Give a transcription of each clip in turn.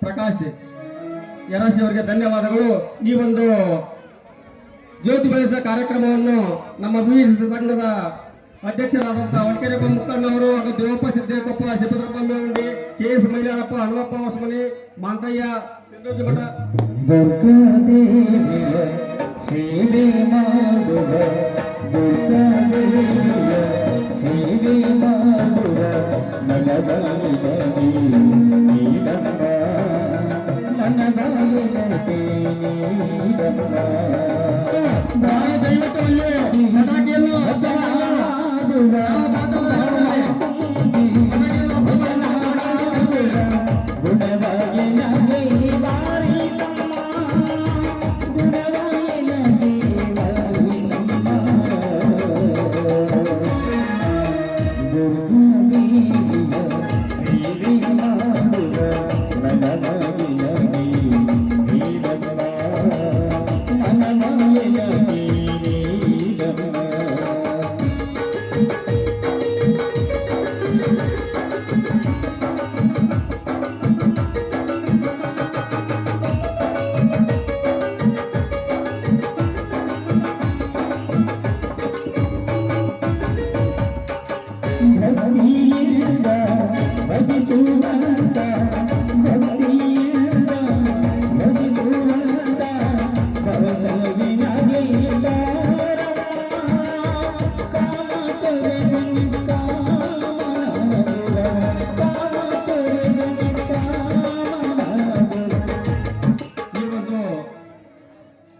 ಪ್ರಕಾಶ್ ಯರಾಶಿ ಅವರಿಗೆ ಧನ್ಯವಾದಗಳು. ಈ ಒಂದು ಜ್ಯೋತಿ ಬೆಳೆಸುವ ಕಾರ್ಯಕ್ರಮವನ್ನು ನಮ್ಮ ವಿವಿ ಸಂಘದ ಅಧ್ಯಕ್ಷರಾದಂತಹ ಹೊಳಕೆರೆಪ್ಪ ಮುಕ್ಕಣ್ಣವರು ಹಾಗೂ ದೇವಪ್ಪ ಸಿದ್ದೇಕೊಪ್ಪ ಶಿವದ್ರಪ್ಪ ಮೇವುಂಡಿ KS ಮೈಲಾರಪ್ಪ ಹನುಮಪ್ಪ ಹೊಸಮನಿ ಮಾಂತಯ್ಯ ಸಿಂಧೋಜಿ ಮಠ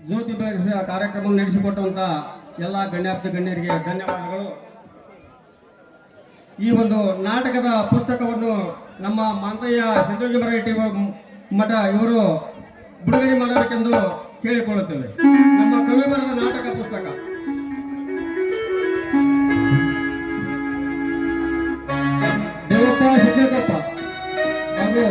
ಜ್ಯೋತಿ ಬೆಳಗಿಸುವ ಕಾರ್ಯಕ್ರಮ ನಡೆಸಿಕೊಟ್ಟಂತ ಎಲ್ಲ ಗಣ್ಯರಿಗೆ ಧನ್ಯವಾದಗಳು. ಈ ಒಂದು ನಾಟಕದ ಪುಸ್ತಕವನ್ನು ನಮ್ಮ ಮಾಂತಯ್ಯ ಸಿದ್ದೋಜಿ ಮರಾಠಿ ಮಠ ಇವರು ಬಿಡುಗಡೆ ಮಾಡಬೇಕೆಂದು ಕೇಳಿಕೊಳ್ಳುತ್ತೇವೆ. ನಮ್ಮ ಕವಿ ಬರೆದ ನಾಟಕ ಪುಸ್ತಕ ದೇವಪ್ಪ ಸಿದ್ದೇಕೊಪ್ಪ ಹಾಗೂ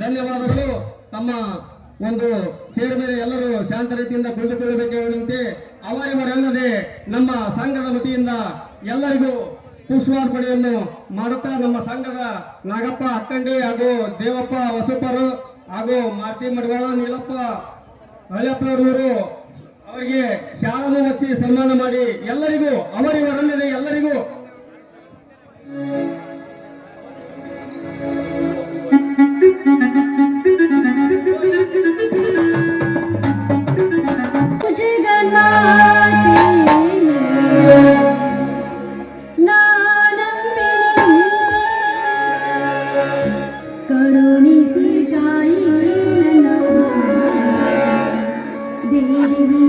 ಧನ್ಯವಾದಗಳು. ತಮ್ಮ ಒಂದು ಚೇರ್ ಮೇಲೆ ಎಲ್ಲರೂ ಶಾಂತ ರೀತಿಯಿಂದ ಕುಳಿತುಕೊಳ್ಳಬೇಕೆಂಬಂತೆ ಅವರಿವರೆಲ್ಲದೆ ನಮ್ಮ ಸಂಘದ ವತಿಯಿಂದ ಎಲ್ಲರಿಗೂ ಪುಷ್ಪಾರ್ಪಣೆಯನ್ನು ಮಾಡುತ್ತಾ ನಮ್ಮ ಸಂಘದ ನಾಗಪ್ಪ ಅಕ್ಕಂಡಿ ಹಾಗೂ ದೇವಪ್ಪ ವಸುಪರು ಹಾಗೂ ಮಾರ್ತಿ ಮಡವಾಳ ನೀಲಪ್ಪ ಹಳ್ಳಪ್ಪನವರು ಅವರಿಗೆ ಶಾಲನ್ನು ಹಚ್ಚಿ ಸನ್ಮಾನ ಮಾಡಿ ಎಲ್ಲರಿಗೂ ಅವರಿವರೆಲ್ಲದೆ ಎಲ್ಲರಿಗೂ ದೇವಿ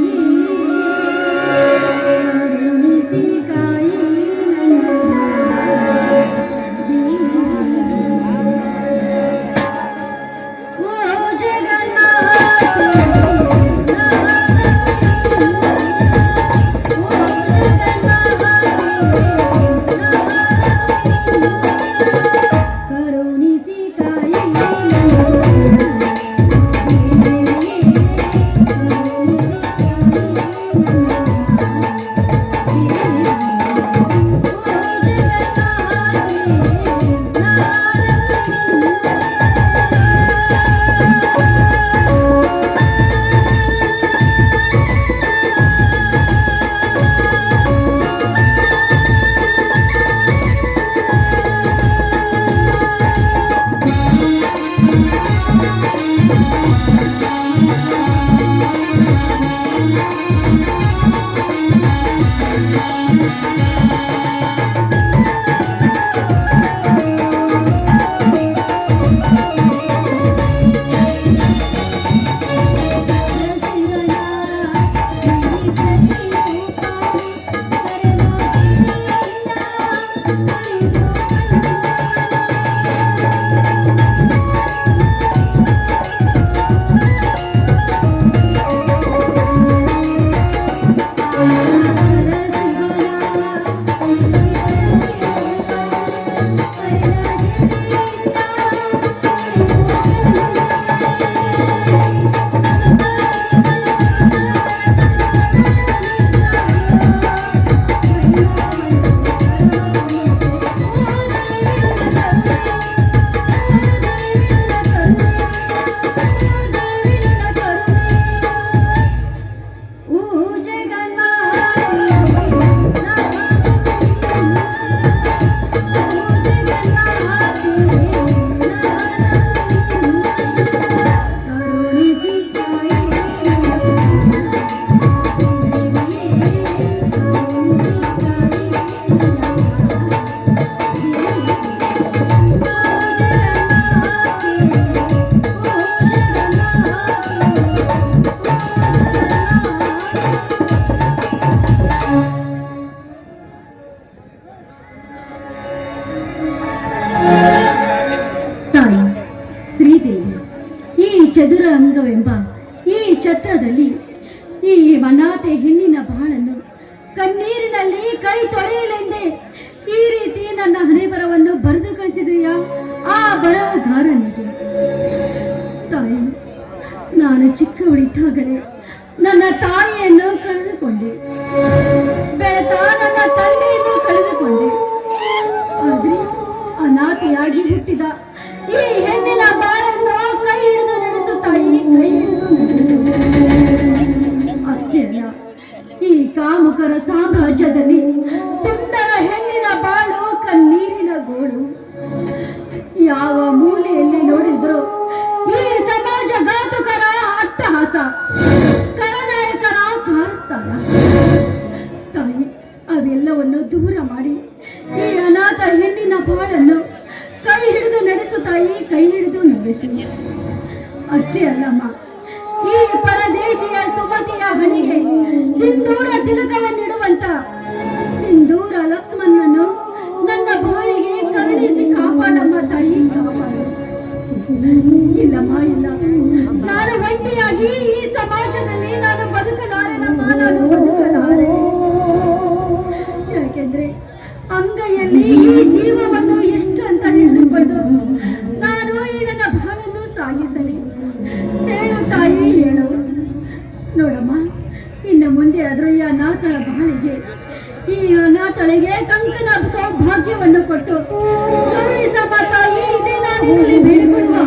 ಚದುರ ಅಂಗವೆಂಬ ಈ ಛತ್ರದಲ್ಲಿ ಈ ಅನಾಥೆ ಹೆಣ್ಣಿನ ಬಾಳನ್ನು ಕಣ್ಣೀರಿನಲ್ಲಿ ಕೈ ತೊಳೆಯಲೆಂದೇ ಈ ರೀತಿ ನನ್ನ ಹಣೆಬರವನ್ನು ಬರೆದು ಕಳಿಸಿದೆಯಾ ಆ ಬರಹಗಾರನಿಗೆ. ತಾಯಿ, ನಾನು ಚಿಕ್ಕವಳಿದ್ದಾಗಲೇ ನನ್ನ ತಾಯಿಯನ್ನು ಕಳೆದುಕೊಂಡೆ, ಬೆಳೆತ ನನ್ನ ತಂದೆಯನ್ನು ಕಳೆದುಕೊಂಡೆ. ಆದ್ರೆ ಅನಾಥೆಯಾಗಿ ಹುಟ್ಟಿದ ಈ ಹೆಣ್ಣಿನ ಬಾಳನ್ನು ಕೈ ಹಿಡಿದು ನಡೆಸು ತಾಯಿ, ಕೈ ಹಿಡಿದು ನಡೆಸು. ಅಷ್ಟೇ ಅಲ್ಲ, ಈ ಕಾಮುಕರ ಸಾಮ್ರಾಜ್ಯದಲ್ಲಿ ಸುಂದರ ಹೆಣ್ಣಿನ ಬಾಳು ಕಣ್ಣೀರಿನ ಗೋಳು. ಯಾವ ಮೂಲೆಯಲ್ಲಿ ನೋಡಿದ್ರು ಈ ಸಮಾಜ ಘಾತುಕರ ಅಟ್ಟಹಾಸ, ಖಳನಾಯಕರ ಕಾರಸ್ಥಾನ. ತಾಯಿ, ಅವೆಲ್ಲವನ್ನು ದೂರ ಮಾಡಿ ಈ ಅನಾಥ ಹೆಣ್ಣಿನ ಬಾಳನ್ನು ಕೈ ಹಿಡಿದು ನಡೆಸು ತಾಯಿ, ಕೈ ಹಿಡಿದು ನಡೆಸು. ಅಷ್ಟೇ ಅಲ್ಲಮ್ಮ, ಈ ಪರದೇಶಿಯ ಸುಮತಿಯ ಹಣಿಗೆ ಸಿಂಧೂರ ತಿಲಕವನ್ನಿಡುವಂತ ಸಿಂಧೂರ ಲಕ್ಷ್ಮಣನನ್ನು ನನ್ನ ಬಾಳಿಗೆ ಕರುಣಿಸಿ ಕಾಪಾಡಮ್ಮ ತಾಯಿ, ಕಾಪಾಡು. ಇಲ್ಲಮ್ಮ, ಇಲ್ಲ, ನಾನು ಒಂಟಿಯಾಗಿ ಈ ಸಮಾಜದಲ್ಲಿ ನಾನು ಬದುಕಲಾರೆನಮ್ಮ, ನಾನು ಬದುಕಲಾರೆ. ಯಾಕೆಂದ್ರೆ ಅಂಗೈಯಲ್ಲಿ ಈ ಜೀವವನ್ನು ಎಷ್ಟು ಅಂತ ಹಿಡಿದುಕೊಂಡು ನಾನು ಈ ನನ್ನ ಬಾಳನ್ನು ಸಾಗಿಸಲಿ. ಹೇಳು ತಾಯಿ, ಹೇಳು. ನೋಡಮ್ಮ, ಇನ್ನು ಮುಂದೆ ಆದ್ರೂ ಈ ಅನಾಥಳ ಬಾಳಿಗೆ, ಈ ಅನಾಥಳಿಗೆ ಕಂಕಣ ಸೌಭಾಗ್ಯವನ್ನು ಕೊಟ್ಟು ಕರುಣಿಸಮ್ಮ ತಾಯಿ, ಇದೇ ನಾನು ಇಲ್ಲಿ ಬೇಡಿಕೊಳ್ಳುವ.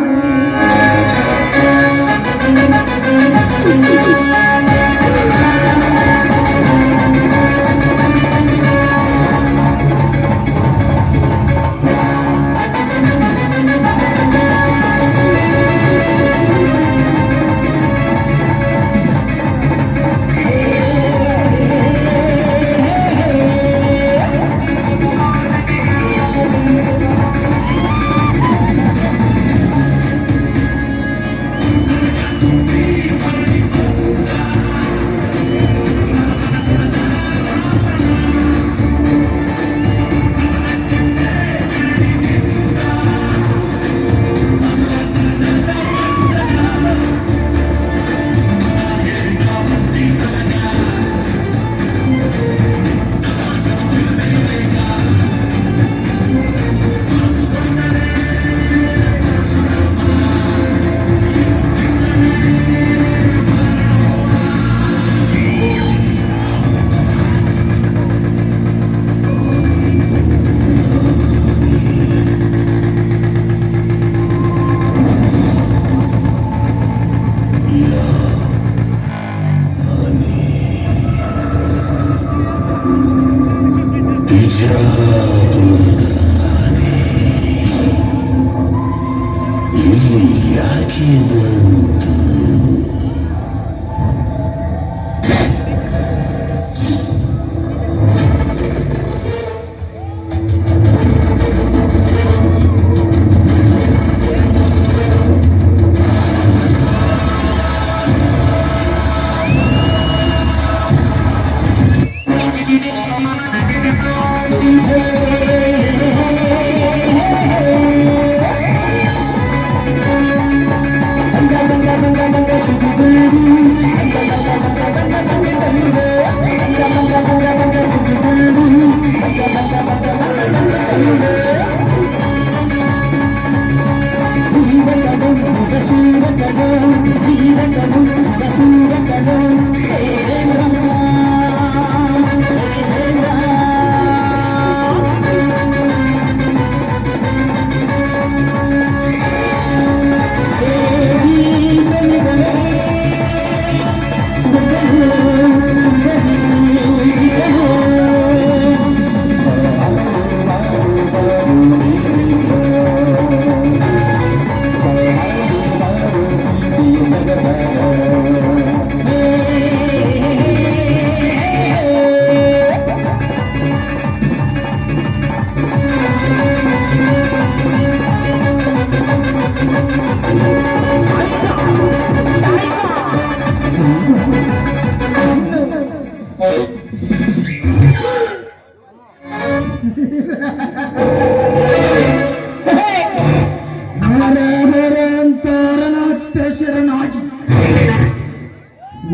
ಶರಣಾಗಿ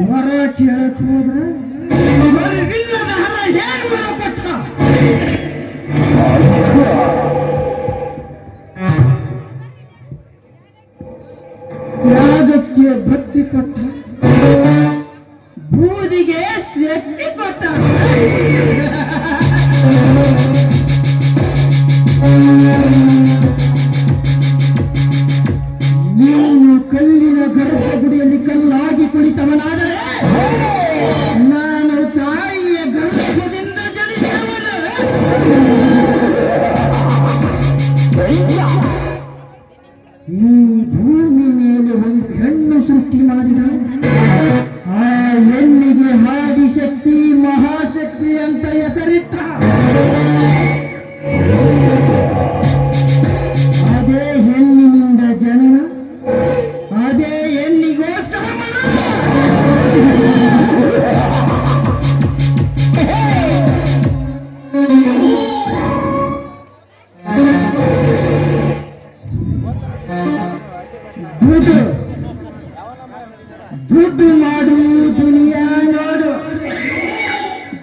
ವರ ಕೇಳಕ್ ಹೋದ್ರ ವರವಿಲ್ಲದ ಹರ ಏನು ವರ ಕೊಟ್ಟ ತ್ಯಾಗಕ್ಕೆ ಭಕ್ತಿ ಕೊಟ್ಟ ಬೂದಿಗೆ ಶಕ್ತಿ ಕೊಟ್ಟ ನೀನು ಕಲ್ಲಿನ ಗರ್ಭಗುಡಿಯಲ್ಲಿ ಕಲ್ಲಾಗಿ ಕುಳಿತವನಾದರೆ ನಾನು ತಾಯಿಯ ಗರ್ಭದಿಂದ ಜನಿಸಿದವನು. ಈ ಭೂಮಿ ಮೇಲೆ ಒಂದು ಹೆಣ್ಣು ಸೃಷ್ಟಿ ಮಾಡಿದ ಆ ಹೆಣ್ಣಿಗೆ ಆದಿಶಕ್ತಿ ಮಹಾಶಕ್ತಿ ಅಂತ ಹೆಸರಿಟ್ಟ. ಅದೇ ಹೆಣ್ಣಿನಿಂದ ಜನನ, ಅದೇ ಹೆಣ್ಣಿಗೋಸ್ಕರ ಮರಣ. ದುಡ್ಡು ಮಾಡು ದುನಿಯಾ ನೋಡು.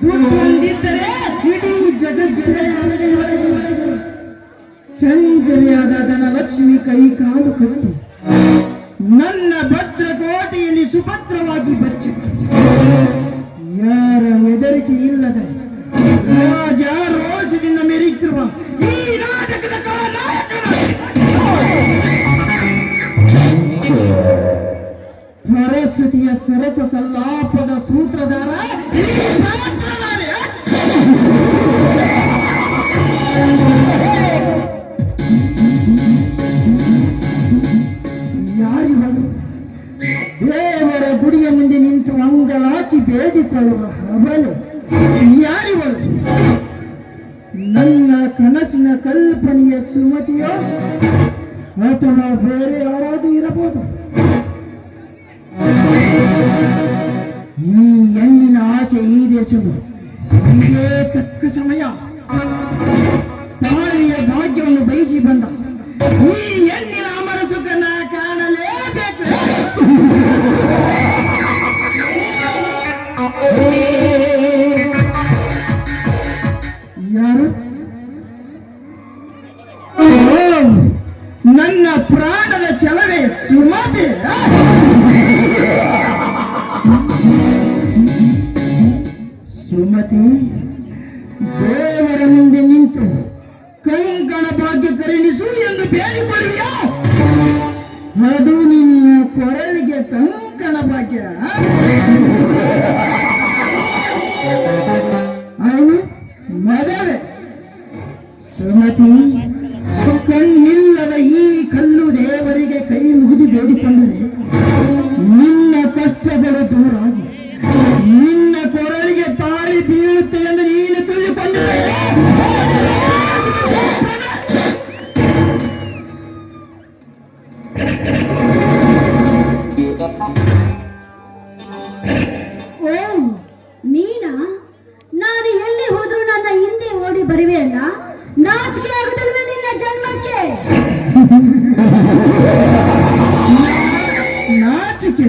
ದುಡ್ಡು ಹೊಂದಿದ್ದರೆ ಇಡೀ ಜಗಜ್ಜಲೆಯಾದರೆ ಚಂಚಲೆಯಾದ ಧನಲಕ್ಷ್ಮಿ ಕೈ ಕಾಲು ಕಟ್ಟಿ ನನ್ನ ಭದ್ರಕೋಟೆಯಲ್ಲಿ ಸುಭದ್ರವಾಗಿ ಬಚ್ಚಿಟ್ಟು ಯಾರ ಹೆದರಿಕೆ ಇಲ್ಲದ ರಾಜ ರೋಷದಿಂದ ಮೆರೆಯುತ್ತಿರುವ ಈ ನಾಟಕದ ಸರಸ್ವತಿಯ ಸರಸ ಸಲ್ಲಾಪದ ಸೂತ್ರಧಾರ ಈ ಪಾತ್ರಧಾರಿ. ಯಾರಿವರು ದೇವರ ಗುಡಿಯ ಮುಂದೆ ನಿಂತು ಅಂಗಲಾಚಿ ಬೇಡಿಕೊಳ್ಳುವ ಹಬಲು? ಯಾರಿವರು? ನನ್ನ ಕನಸಿನ ಕಲ್ಪನೆಯ ಸುಮತಿಯೋ ಅಥವಾ ಬೇರೆ ಯಾರಾದರೂ ಇರಬಹುದು? ಈ ಹೆಣ್ಣಿನ ಆಸೆ ಈಡೇರಿಸಲು ಇದೇ ತಕ್ಕ ಸಮಯ. ತಾಳಿಯ ಭಾಗ್ಯವನ್ನು ಬಯಸಿ ಬಂದ ಈ ಹೆಣ್ಣಿನ ಅಮರ ಸುಖನ ಕಾಣಲೇಬೇಕು. ಯಾರು? ನನ್ನ ಪ್ರಾಣದ ಛಲವೇ ಸುಮತಿ. ಸುಮತಿ, ದೇವರ ಮುಂದೆ ನಿಂತು ಕಂಕಣ ಭಾಗ್ಯ ಕರುಣಿಸು ಎಂದು ಬೇಡಿಕೊಳ್ಳುವಿಯಾ? ಅದು ನಿನ್ನ ಕೊರಳಿಗೆ ಕಂಕಣ ಭಾಗ್ಯ. ಅವನು ಮದುವೆ. ಸುಮತಿ, ಕಣ್ಣಿಲ್ಲದ ಈ ಕಲ್ಲು ದೇವರಿಗೆ ಕೈ ಮುಗಿದು ಬೇಡಿಕೊಂಡರೆ ನಿನ್ನ ಕಷ್ಟಗಳು ದೂರಾಗಿ ನಿನ್ನ ಕೊರಳಿಗೆ ತಾಳಿ ಬೀಳುತ್ತೆ ಎಂದು ನೀನು ತಿಳಿದುಕೊಂಡಿದ್ದೆ. ಓ, ನೀನಾ? ನಾನು ಎಲ್ಲಿ ಹೋದ್ರೂ ನನ್ನ ಹಿಂದೆ ಓಡಿ ಬರುವೆಯಲ್ಲ, ನಾಚಿಕೆ ಆಗುತ್ತಲ್ವೇ ನಿನ್ನ ಜನ್ಮಕ್ಕೆ? नाचिके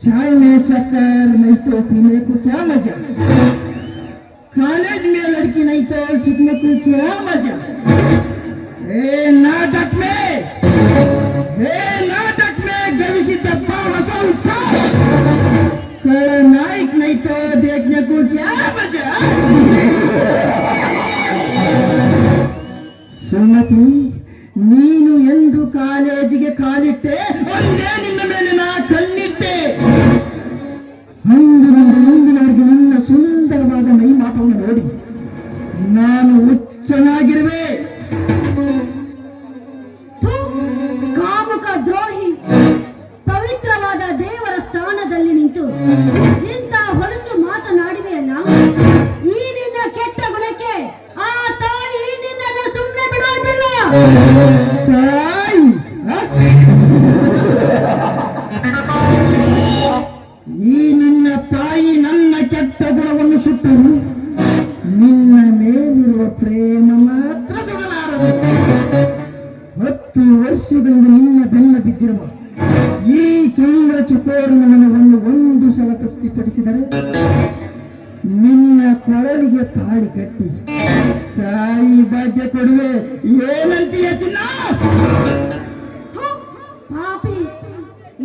चाय में शक्कर नहीं तो पीने को क्या मजा, कॉलेज में लड़की नहीं तो सीखने को क्या मजा। नाटक में गविसी तप्पा वसा उठा, नायक नहीं तो देखने को क्या मजा। ಸುಮತಿ, ನೀನು ಎಂದು ಕಾಲೇಜಿಗೆ ಕಾಲಿಟ್ಟೆ ಒಂದೇ ನಿನ್ನ ಮೇಲೆ ನಾ ಕಣ್ಣಿಟ್ಟೆ. ಮುಂದಿನವರೆಗೆ ನಿನ್ನ ಸುಂದರವಾದ ಮೈ ಮಾಟವನ್ನು ನೋಡಿ ನಾನು ಹುಚ್ಚನಾಗಿರುವೆ. ಕಾಮುಕ ದ್ರೋಹಿ, ಪವಿತ್ರವಾದ ದೇವರ ಸ್ಥಾನದಲ್ಲಿ ನಿಂತು ಇಂಥ ಹೊಲಸು ಮಾತನಾಡಿವೆಯಲ್ಲ, ಈ ನಿನ್ನ ಕೆಟ್ಟ ಗುಣಕ್ಕೆ ಆ ತಾಯಿ ನಿನ್ನನ್ನು ಸುಮ್ಮನೆ ಬಿಡುವುದಿಲ್ಲ. ಈ ನಿನ್ನ ತಾಯಿ ನನ್ನ ಕೆಟ್ಟ ಗುಣವನ್ನು ಸುಟ್ಟರು, ನಿನ್ನ ಮೇಲಿರುವ ಪ್ರೇಮ ಮಾತ್ರ ಸುಡಲಾರದು. 10 ವರ್ಷಗಳಿಂದ ನಿನ್ನ ಬೆನ್ನ ಬಿದ್ದಿರುವ ಈ ಚಂದ್ರ ಚಕೋರನವನ್ನು ಒಂದು ಸಲ ತೃಪ್ತಿಪಡಿಸಿದರೆ ನಿನ್ನ ಕೊರಳಿಗೆ ತಾಳಿ ಕಟ್ಟಿ ತಾಯಿ ಭಾಗ್ಯ ಕೊಡುವೆ. ಏನಂತೀಯ ಚಿನ್ನ? ಪಾಪಿ,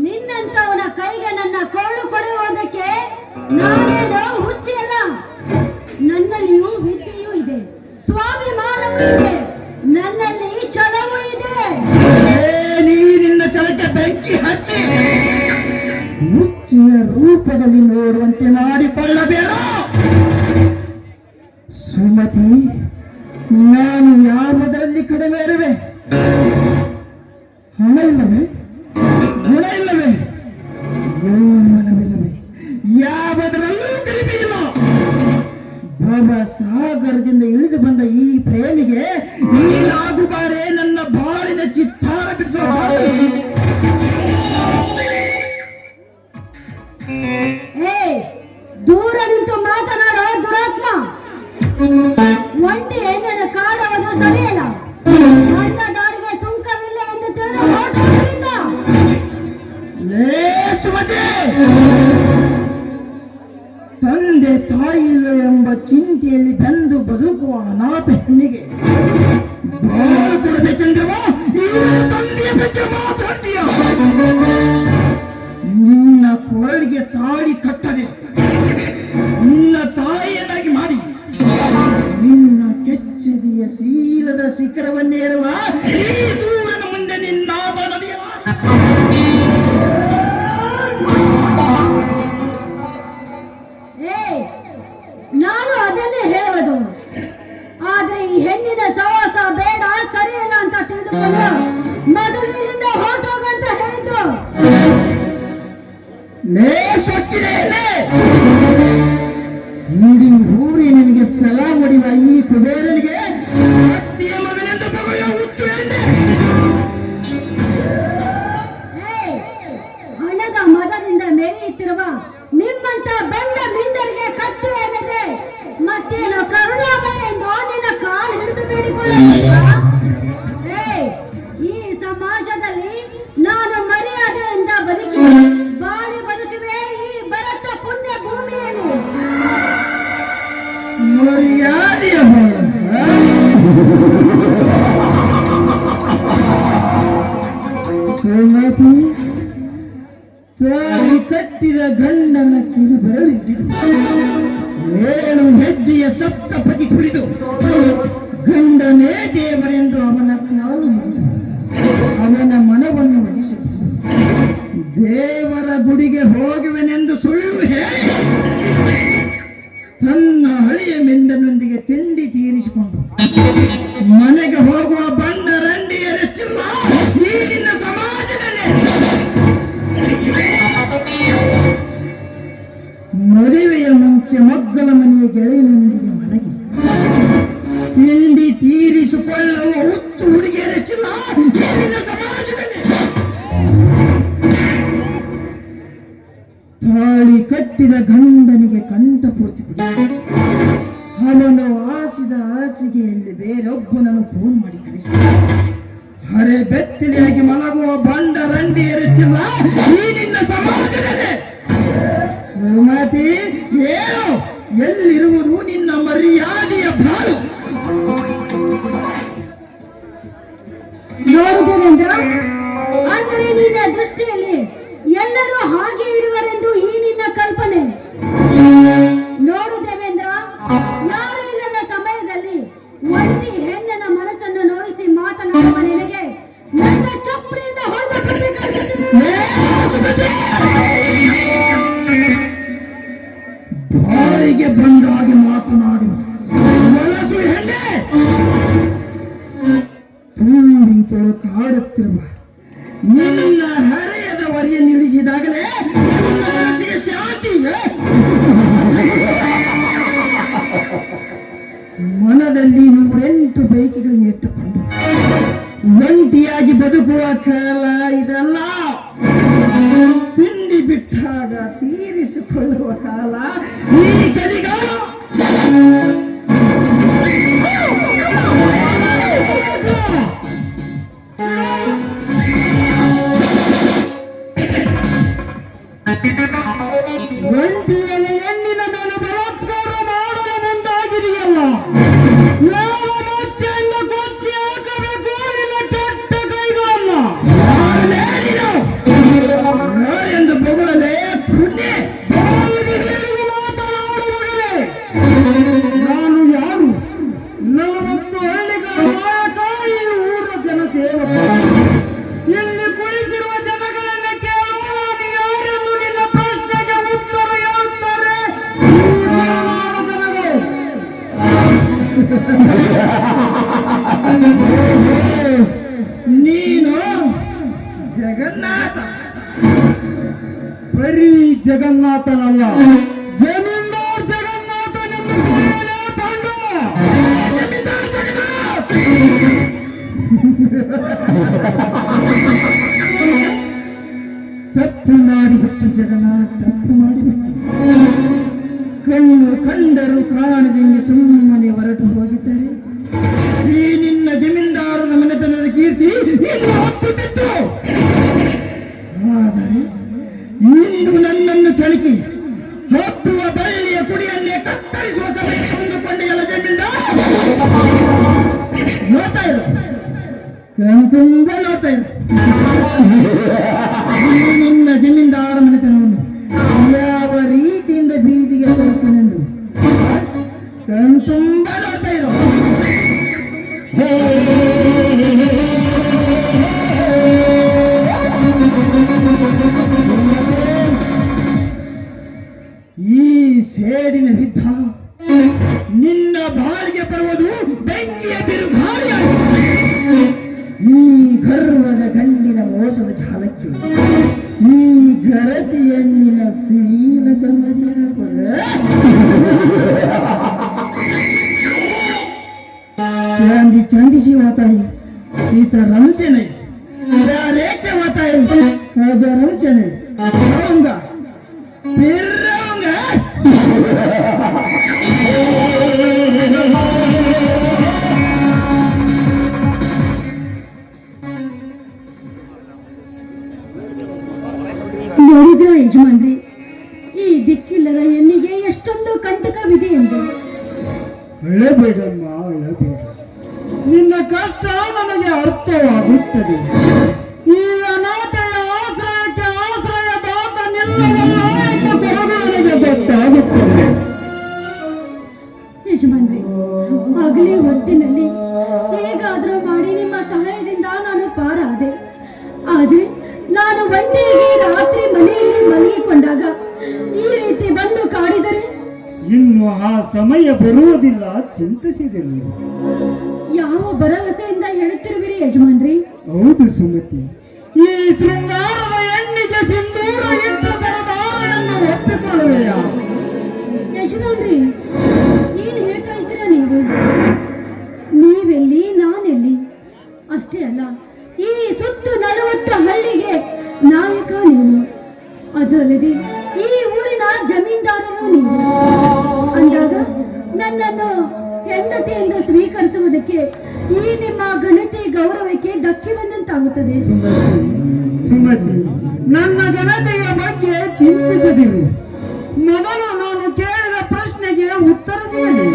ನಿನ್ನಂತವನ ಕೈಗೆ ನನ್ನ ಕೊರಳು ಕೊಡುವುದಕ್ಕೆ ನಾನೇನೋ ಹುಚ್ಚಿ ಅಲ್ಲ. ನನ್ನಲ್ಲಿಯೂ ವಿದ್ಯೆಯೂ ಇದೆ, ಸ್ವಾಭಿಮಾನವೂ ಇದೆ, ನನ್ನಲ್ಲಿ ಛಲವೂ ಇದೆ. ನೀ ನಿನ್ನ ಛಲಕ್ಕೆ ಬೆಂಕಿ ಹಚ್ಚಿ ಹುಚ್ಚಿನ ರೂಪದಲ್ಲಿ ನೋಡುವಂತೆ ಮಾಡಿಕೊಳ್ಳಬೇಡ. ಸುಮತಿ, ನಾನು ಯಾವುದರಲ್ಲಿ ಕಡಿಮೆ ಇರುವೆ? ಹಣ ಇಲ್ಲವೇ, ಗುಣ ಇಲ್ಲವೇ, ಯೌವನವಿಲ್ಲವೇ, ಯಾವುದರಲ್ಲೂ ಕಡಿಮೆ ಇಲ್ಲ. ಭವಸಾಗರದಿಂದ ಇಳಿದು ಬಂದ ಈ ಪ್ರೇಮಿಗೆ ನೀನಾಗು ಬಾರೆ ನನ್ನ ಬಾಳಿನ ಚಿತ್ತಾರ ಬಿಡಿಸುವ. ದೂರ ನಿಂತು ಮಾತನಾಡೋ ದುರಾತ್ಮ, ಒಂಟಿ ಹೆಣ್ಣನ ಕಾಡುವುದು ಸರಿಯಲ್ಲ. ನನ್ನ ದಾರಿಗೆ ಸುಂಕವಿಲ್ಲ ಎಂದು ತಿಳಿದು ಹೊರಟುಹೋಗಿದ್ದ. ಸುಮತಿ, ತಂದೆ ತಾಯಿ ಎಂಬ ಚಿಂತೆಯಲ್ಲಿ ಬೆಂದು ಬದುಕುವ ಅನಾಥ ಹೆಣ್ಣಿಗೆ ಬಾಳು ಕೊಡಬೇಕೆಂದಿರುವ ಈ ತಂದೆಯ ಬಗ್ಗೆ ಮಾತಾಡ್ತೀಯ. ನಿನ್ನ ಕೊರಳಿಗೆ ತಾಳಿ ಕಟ್ಟದೆ ನಿನ್ನ ತಾಯಿಯನ್ನಾಗಿ ಮಾಡಿ ನಿನ್ನ ಕೆಚ್ಚದಿಯ ಶೀಲದ ಶಿಖರವನ್ನೇರುವ ಈ ಸೂರ್ಯನ ಮುಂದೆ ನಿನ್ನ ನಾನು ಅದನ್ನೇ ಹೇಳುವುದು. ಆದ್ರೆ ಈ ಹೆಣ್ಣಿನ ಸಹವಾಸ ಬೇಡ, ಸರಿಯಲ್ಲ ಅಂತ ತಿಳಿದುಕೊಂಡು ಮೊದಲಿನಿಂದ ಹೊರಟೋಗಂತ ಹೇಳಿದ್ದು. ಇಡೀ ಊರಿ ನಿನಗೆ ಸಲಾ ಹೊಡೆಯುವ ಈ ಕುಬೇರನಿಗೆ ಭಕ್ತಿಯ ಮಗನೆಂದು ಬಗೆಯ ಹುಚ್ಚು ಎಣ್ಣೆ. ಹಣದ ಮದದಿಂದ ಮೆರೆಯುತ್ತಿರುವ ನಿಮ್ಮಂತ ಬಂಡ ಮಿಂಡರಿಗೆ ಕತ್ತು ಎನ್ನದೆ ಮತ್ತೇನು ಕರುಣಾಮಯ ಎಂದು ನಿನ್ನ ಕಾಲು ಹಿಡಿದು ಬೇಡಿಕೊಳ್ಳುತ್ತಿಲ್ಲ. ಈ ಸಮಾಜದಲ್ಲಿ ನಾನು ಮರ್ಯಾದೆಯಿಂದ ಬದುಕಿ ಬಾಳಿ ಬದುಕುವೆ ಈ ಭರತ ಪುಣ್ಯ ಭೂಮಿಯಲ್ಲಿ. ಮರ್ಯಾದೆಯ ಸುಮತಿ, ತಾಯಿ ಕಟ್ಟಿದ ಗಂಡನ ಕಿವಿ ಬೆರಳಿಟ್ಟಿದ್ದು 7 ಹೆಜ್ಜೆಯ ಸಪ್ತಪದಿ ತುಳಿದು ಗಂಡನೇ ದೇವರೆಂದು ಅವನ ಕಾಲು ಮುಗಿದು ಅವನ ಮನವನ್ನು ವಧಿಸಿತು. ದೇವರ ಗುಡಿಗೆ ಹೋಗುವೆನೆಂದು ಸುಳ್ಳು ಹೇಳಿ ತನ್ನ ಹಳೆಯ ಮೆಂಡನೊಂದಿಗೆ ತಿಂಡಿ ತೀರಿಸಿಕೊಂಡು ಮನೆಗೆ ಹೋಗುವ ಬಂಡ ರಂಡಿಯರೆಷ್ಟಿಲ್ಲ ಈ ನಿನ್ನ ಸಮಾಜದಲ್ಲಿ. ಮದುವೆಯ ಮುಂಚೆ ಮಗ್ಗಲ ಮನೆಯ ಗೆಳೆಯನೊಂದಿಗೆ ಮಲಗಿ ತಿಂಡಿ ತೀರಿಸಿಕೊಳ್ಳುವ ಹುಚ್ಚು ಹುಡುಗಿಯರೆಷ್ಟಿಲ್ಲ ಈ ನಿನ್ನ ಸಮಾಜದಲ್ಲಿ. ತಾಳಿ ಕಟ್ಟಿದ ಗಂಡನಿಗೆ ಕಂಠಪೂರ್ತಿ ಕುಡಿ. ಅವನು ಆಸಿದ ಹಾಸಿಗೆಯಲ್ಲಿ ಬೇರೊಬ್ಬನನ್ನು ಫೋನ್ ಮಾಡಿ ಕಳಿಸಿದ. ಹರೆ ಬೆತ್ತಲೆಯಾಗಿ ಮಲಗುವ ಬಂಡ ರಂಡಿ ಏರಿಸ್ತಿಲ್ಲ ಈ ನಿನ್ನ ಸಮಾಜದಲ್ಲಿ. ಸುಮತಿ, ಏನು ಎಲ್ಲಿರುವುದು ನಿನ್ನ ಮರ್ಯಾದೆಯ ಬಾಳು? ನೋಡು ದೇವೇಂದ್ರ, ಅಂದರೆ ನಿನ್ನ ದೃಷ್ಟಿಯಲ್ಲಿ ಎಲ್ಲರೂ ಹಾಗೆ ಇರುವರೆಂದು ಈ ನಿನ್ನ ಕಲ್ಪನೆ. ನೋಡು ದೇವೇಂದ್ರ, ಯಾರು ಇಲ್ಲದ ಸಮಯದಲ್ಲಿ ಒಂಟಿ ಹೆಣ್ಣಿನ ಮನಸ್ಸನ್ನು ನೋಯಿಸಿ ಮಾತನಾಡುವ ನಿನಗೆ ನನ್ನ ಚಪ್ಪಲಿಯಿಂದ ಹೊಡೆದ ಕಥೆ ಕಲಿಸುತ್ತೇನೆ. ಬಾಯಿಗೆ ಬಂದಾಗಿ ಮಾತನಾಡು ಮನಸ್ಸು ಹೆಣ್ಣೆ. ತುಂಬಿ ತೊಳಕಾಡುತ್ತಿರುವ ನಿನ್ನ ಹರೆಯದ ವರಿಯನ್ನು ಇಳಿಸಿದಾಗಲೇ ನನ್ನ ಮನಸ್ಸಿಗೆ ಶಾಂತಿ. ಮನದಲ್ಲಿ 108 ಬೈಕಿಗಳನ್ನು ಇಟ್ಟುಕೊಂಡು ಒಂಟಿಯಾಗಿ ಬದುಕುವ ಕಾಲ ಇದಲ್ಲ. ತಿಂಡಿ ಬಿಟ್ಟಾಗ ತೀರಿಸಿಕೊಳ್ಳುವ ಕಾಲ ಈ ಕಲಿಗಾಲ. ಒಂಟಿಯಲ್ಲಿ ಹೆಣ್ಣಿನ ಮೇಲೆ ಬಲಾತ್ಕಾರ ಮಾಡಲು ಮುಂದಾಗಿದೆಯಲ್ಲ, ಯಾವ ಮತ್ತೆಯಿಂದ ಕೊಚ್ಚಿ ಹಾಕಬೇಕು ನಿನ್ನ ಕೆಟ್ಟ ಕೈಗಳನ್ನ. ಯಾರೆಂದು ಬೊಗಳಲೆ ಪುಣ್ಯ ಮಾತನಾಡುವಗಳೇ. ನಾನು ಯಾರು? 40 ಹಳ್ಳಿಗಳ ನಾಯಕ, ಈ ಊರ ಜನಸೇವಕ. ಇಲ್ಲಿ ಕುಳಿತಿರುವ ಜನಗಳನ್ನ ಕೇಳು, ನಾನು ಯಾರೆಂದು ನಿನ್ನ ಪ್ರಶ್ನೆಗೆ ಉತ್ತರ ಹೇಳುತ್ತಾರೆ ನೀನು ಜಗನ್ನಾಥ. ಬರೀ ಜಗನ್ನಾಥನಲ್ಲ, ಜಮೀನ್ದಾರ್ ಜಗನ್ನಾಥನೆಂದು ಬಂದ. ಜಮೀನ್ದಾರ್ ಜಗನ್ನಾಥ್. ತಪ್ಪು ಮಾಡಿಬಿಟ್ಟು ಜಗನ್ನಾಥ್, ತಪ್ಪು ಮಾಡಿಬಿಟ್ಟು. ಕಣ್ಣು ಕಂಡರು ಕಾಣದಂಗೆ ಸುಮ್ಮನೆ ಹೊರಟು ಹೋಗಿದ್ದಾರೆ. ಈ ನಿನ್ನ ಜಮೀನ್ದಾರದ ಮನೆತನದ ಕೀರ್ತಿ ಇನ್ನು ಹಬ್ಬುತ್ತಿತ್ತು. ಆದರೆ ಇಂದು ನನ್ನನ್ನು ಕೆಣಕಿ ಹಬ್ಬುವ ಬಳ್ಳಿಯ ಕುಡಿಯನ್ನೇ ಕತ್ತರಿಸುವ ಸಮಯ ತಂದುಕೊಂಡೆಯಲ್ಲ ಜಮೀನ್ದಾರ್. ನೋಡ್ತಾ ಇರು, ಕಣ್ ತುಂಬ ನೋಡ್ತಾ ಇರು. ನಿನ್ನ ಜಮೀನ್ದಾರ ಮನೆತನವನ್ನು ಯಾವ ರೀತಿಯಿಂದ ಬೀದಿಗೆ ತರುತ್ತೇನೆಂದು ಕಣ್ ತುಂಬ ನೋಡ್ತಾ ಇರು. ಈ ಸೇಡಿನ ಯುದ್ಧ ನಿನ್ನ ಬಾಳಿಗೆ ಬರುವುದು ಬೆಂಕಿಯ ಬಿರುಗಾಳಿಯಾಗಿದೆ. ಈ ಗರ್ವದ ಗಂಡಿನ ಮೋಸದ ಜಾಲಕ್ಕೆ ಈ ಗರತಿಯನ್ನಿನ ಸೀಲ ಸಮಯ चांदी चांदी सी होता है, सीताराम से नहीं, एक से होता है, हजारों से नहीं. रहूंगा, फिर रहूंगा. ನೋಡಿದ್ರ ಯಜಮಾನ್ರಿ, ಈ ದಿಕ್ಕಿಲ್ಲದ ಹೆಣ್ಣಿಗೆ ಎಷ್ಟೊಂದು ಕಂಟಕವಿದೆ ಎಂದು. ಹೇಳಬೇಡಮ್ಮ, ಹೇಳಬೇಡ. ನಿನ್ನ ಕಷ್ಟ ನನಗೆ ಅರ್ಥವಾಗುತ್ತದೆ. ಈ ಅನಾಥೆಯ ಆಶ್ರಯಕ್ಕೆ ಆಶ್ರಯದಾತ ನಿಲ್ಲವಲ್ಲ ಎಂದು ನನಗೆ ಗೊತ್ತಾಗುತ್ತದೆ. ಯಜಮಾನ್ರಿ, ಆಗಲೇ ಹೊತ್ತಿನಲ್ಲಿ ಹೇಗಾದ್ರೂ ಮಾಡಿ ನಿಮ್ಮ ಸಹಾಯದಿಂದ ನಾನು ಪಾರಾದೆ. ಆದ್ರೆ ನಾನು ಒಂಟಿಯಾಗಿ ರಾತ್ರಿ ಮನೆಯಲ್ಲಿ ಮಲಗಿಕೊಂಡಾಗ ಈ ರೀತಿ ಬಂದು ಕಾಡಿದರೆ ಇನ್ನು ಆ ಸಮಯ ಬರುವುದಿಲ್ಲ, ಚಿಂತಿಸಿದಿಲ್ಲ. ಯಾವ ಭರವಸೆಯಿಂದ ಹೇಳುತ್ತಿರುವಿರಿ ಯಜಮಾನ್ರಿ? ಹೌದು ಸುಮತಿ, ಈ ಶೃಂಗಾರದ ಹೆಣ್ಣಿಗೆ ಸಿಂಧೂರ ಇಟ್ಟದನ್ನು ಒಪ್ಪಿಕೊಳ್ಳುವೆಯಾ? ಯಜಮಾನ್ರಿ, ಏನ್ ಹೇಳ್ತಾ ಇದ್ದೀರಾ ನೀವು? ನೀವೆಲ್ಲಿ, ನಾನೆಲ್ಲಿ? ಅಷ್ಟೇ ಅಲ್ಲ, ಈ ಸುತ್ತು 40 ಹಳ್ಳಿಗೆ ನಾಯಕ ನೀವು. ಅದು ಅಲ್ಲದೆ ಈ ಊರಿನ ಜಮೀನ್ದಾರರು ನೀವು. ಸತಿಯಿಂದ ಸ್ವೀಕರಿಸುವುದಕ್ಕೆ ಈ ನಿಮ್ಮ ಘನತೆ ಗೌರವಕ್ಕೆ ಧಕ್ಕೆ ಬಂದಂತಾಗುತ್ತದೆ. ಸುಮತಿ, ನನ್ನ ಘನತೆಯ ಬಗ್ಗೆ ಚಿಂತಿಸದಿರು. ಮೊದಲು ನಾನು ಕೇಳಿದ ಪ್ರಶ್ನೆಗೆ ಉತ್ತರಿಸಿದೆ.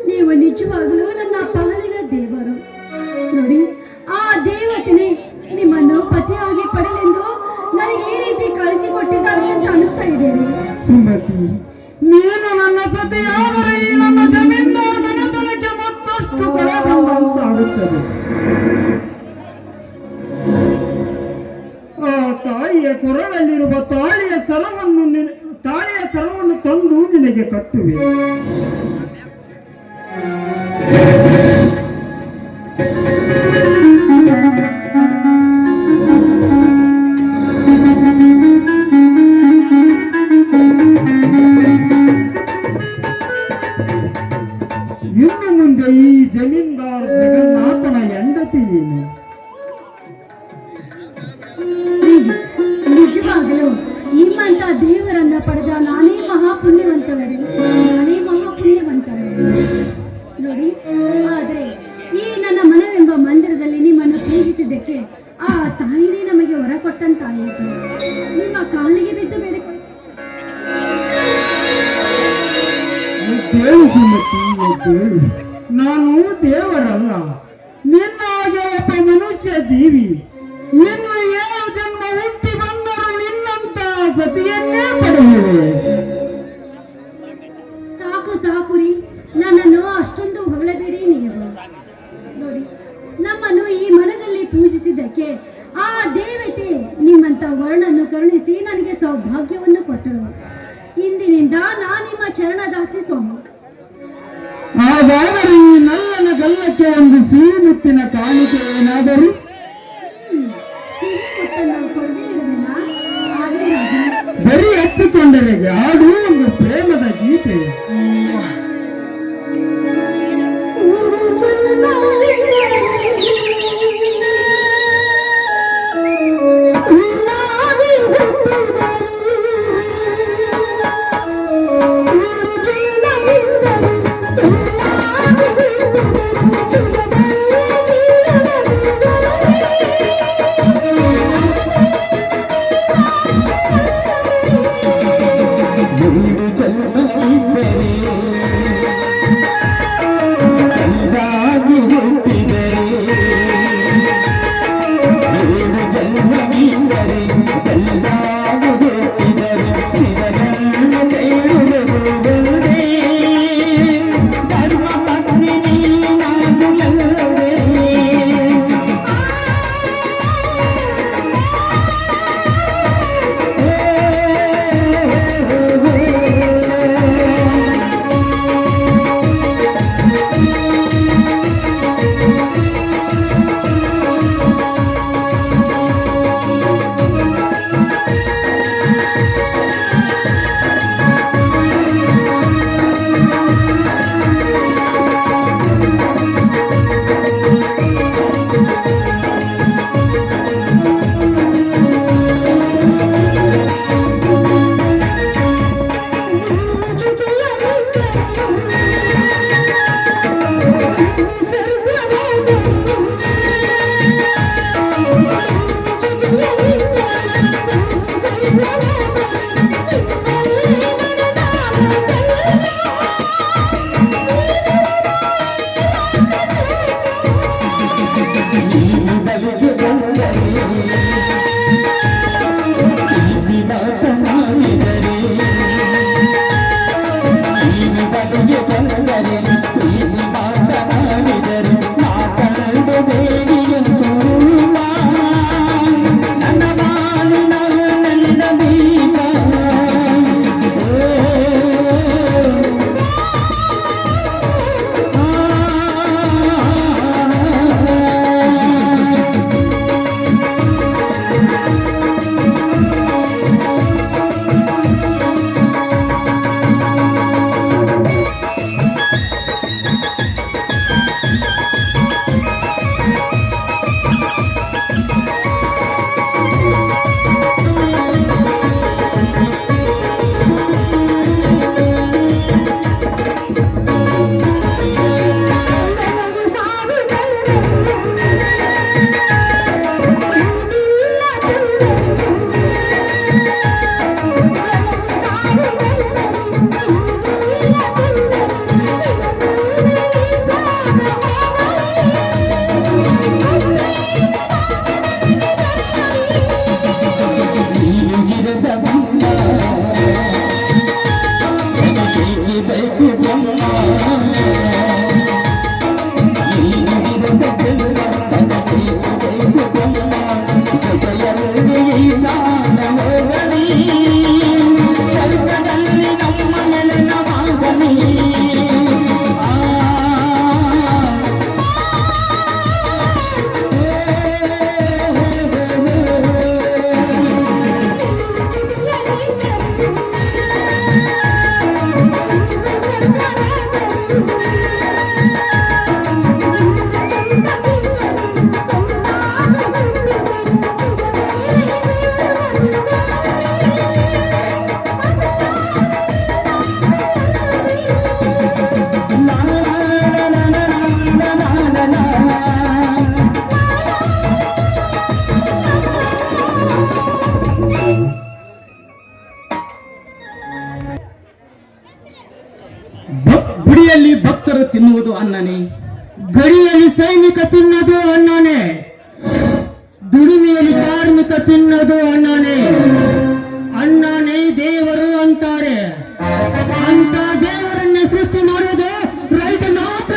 ನೀವು ನಿಜವಾಗಲೂ ನನ್ನ ಪಾಲಿನ ದೇವರು. ನೋಡಿ, ಆ ದೇವತೆನೇ ನಿಮ್ಮನ್ನು ಪತಿಯಾಗಿ ಪಡೆಯಲೆಂದು ನನಗೆ ಈ ರೀತಿ ಕಳಿಸಿಕೊಟ್ಟಿದ್ದಾರೆ ಅಂತ ಅನಿಸ್ತಾ ಇದ್ದೇನೆ. ಸುಮತಿ, ನೀನು ನನ್ನ ಸತಿಯಾದರೆ ಈ ನನ್ನ ಜಮೀನ್ದಾರ ಮನೆತನಕ್ಕೆ ಮತ್ತಷ್ಟು ಕಳೆ ಬಂದಂತಾಗುತ್ತದೆ. ಆ ತಾಯಿಯ ಕೊರಳಲ್ಲಿರುವ ತಾಳಿಯ ಸರವನ್ನು ತಂದು ನಿನಗೆ ಕಟ್ಟುವೆ. ಇನ್ನು ಮುಂದೆ ಈ ಜಮೀನ್ದಾರ್ ಜಗನ್ನಾಥನ ಹೆಂಡತಿ ನೀನು. ನಿಜವಾಗಲೂ ನಿಮ್ಮಂತ ದೇವರನ್ನ ಪಡೆದ ನಾನೇ ಮಹಾಪುಣ್ಯವಂತಳೇ. ನೋಡಿ, ಆದರೆ ಈ ನನ್ನ ಮನವೆಂಬ ಮಂದಿರದಲ್ಲಿ ನಿಮ್ಮನ್ನು ಪೂಜಿಸಿದ್ದಕ್ಕೆ ಆ ತಾಯಿನೇ ನಮಗೆ ಹೊರ ಕೊಟ್ಟಂತಾಯಿತು. ನಿಮ್ಮ ಕಾಲಿಗೆ ಬಿದ್ದು ಬೇಡಿಕೊಳ್ಳಿ. ದೇವಿ ಸುಮತಿ, ದೇವಿ, ನಾನು ದೇವರಲ್ಲ, ನಿನ್ನ ಹಾಗೆ ಒಬ್ಬ ಮನುಷ್ಯ ಜೀವಿ. ಇನ್ನು 7 ಜನ್ಮ ಹುಟ್ಟಿ ಬಂದರೂ ನಿನ್ನಂತ ಸತಿಯನ್ನೇ ಪಡೆಯುವೆ. ಸಾಕು ರೀ, ನನ್ನನ್ನು ಅಷ್ಟೊಂದು ಹೊಗಳಬೇಡಿ ನೀವು. ನೋಡಿ, ನಮ್ಮನ್ನು ಈ ಮನದಲ್ಲಿ ಪೂಜಿಸಿದ್ದಕ್ಕೆ ಆ ದೇವತೆ ನಿಮ್ಮಂತ ವರ್ಣನ್ನು ಕರುಣಿಸಿ ನನಗೆ ಸೌಭಾಗ್ಯವನ್ನು ಕೊಟ್ಟಳು. ಇಂದಿನಿಂದ ನಿಮ್ಮ ಚರಣದಾಸಿ ಸ್ವಾಮಿ. ಹಾಗಾದರೆ ಈ ನಲ್ಲನ ಗಲ್ಲಕ್ಕೆ ಒಂದು ಸಿಹಿ ಮುತ್ತಿನ ಕಾಣಿಕೆ ಏನಾದರೂ ಬರೀ ಎತ್ತಿಕೊಂಡರೆ ಹಾಡು ಒಂದು ಪ್ರೇಮದ ಗೀತೆ. ಗುಡಿಯಲ್ಲಿ ಭಕ್ತರು ತಿನ್ನುವುದು ಅನ್ನನೇ, ಗಡಿಯಲ್ಲಿ ಸೈನಿಕ ತಿನ್ನೋದು ಅಣ್ಣನೇ, ದುಡಿಮೆಯಲ್ಲಿ ಕಾರ್ಮಿಕ ತಿನ್ನೋದು ಅಣ್ಣನೇ. ಅಣ್ಣನೇ ದೇವರು ಅಂತಾರೆ. ಅಂತ ದೇವರನ್ನೇ ಸೃಷ್ಟಿ ಮಾಡುವುದು ರೈತ ಮಾತ್ರ.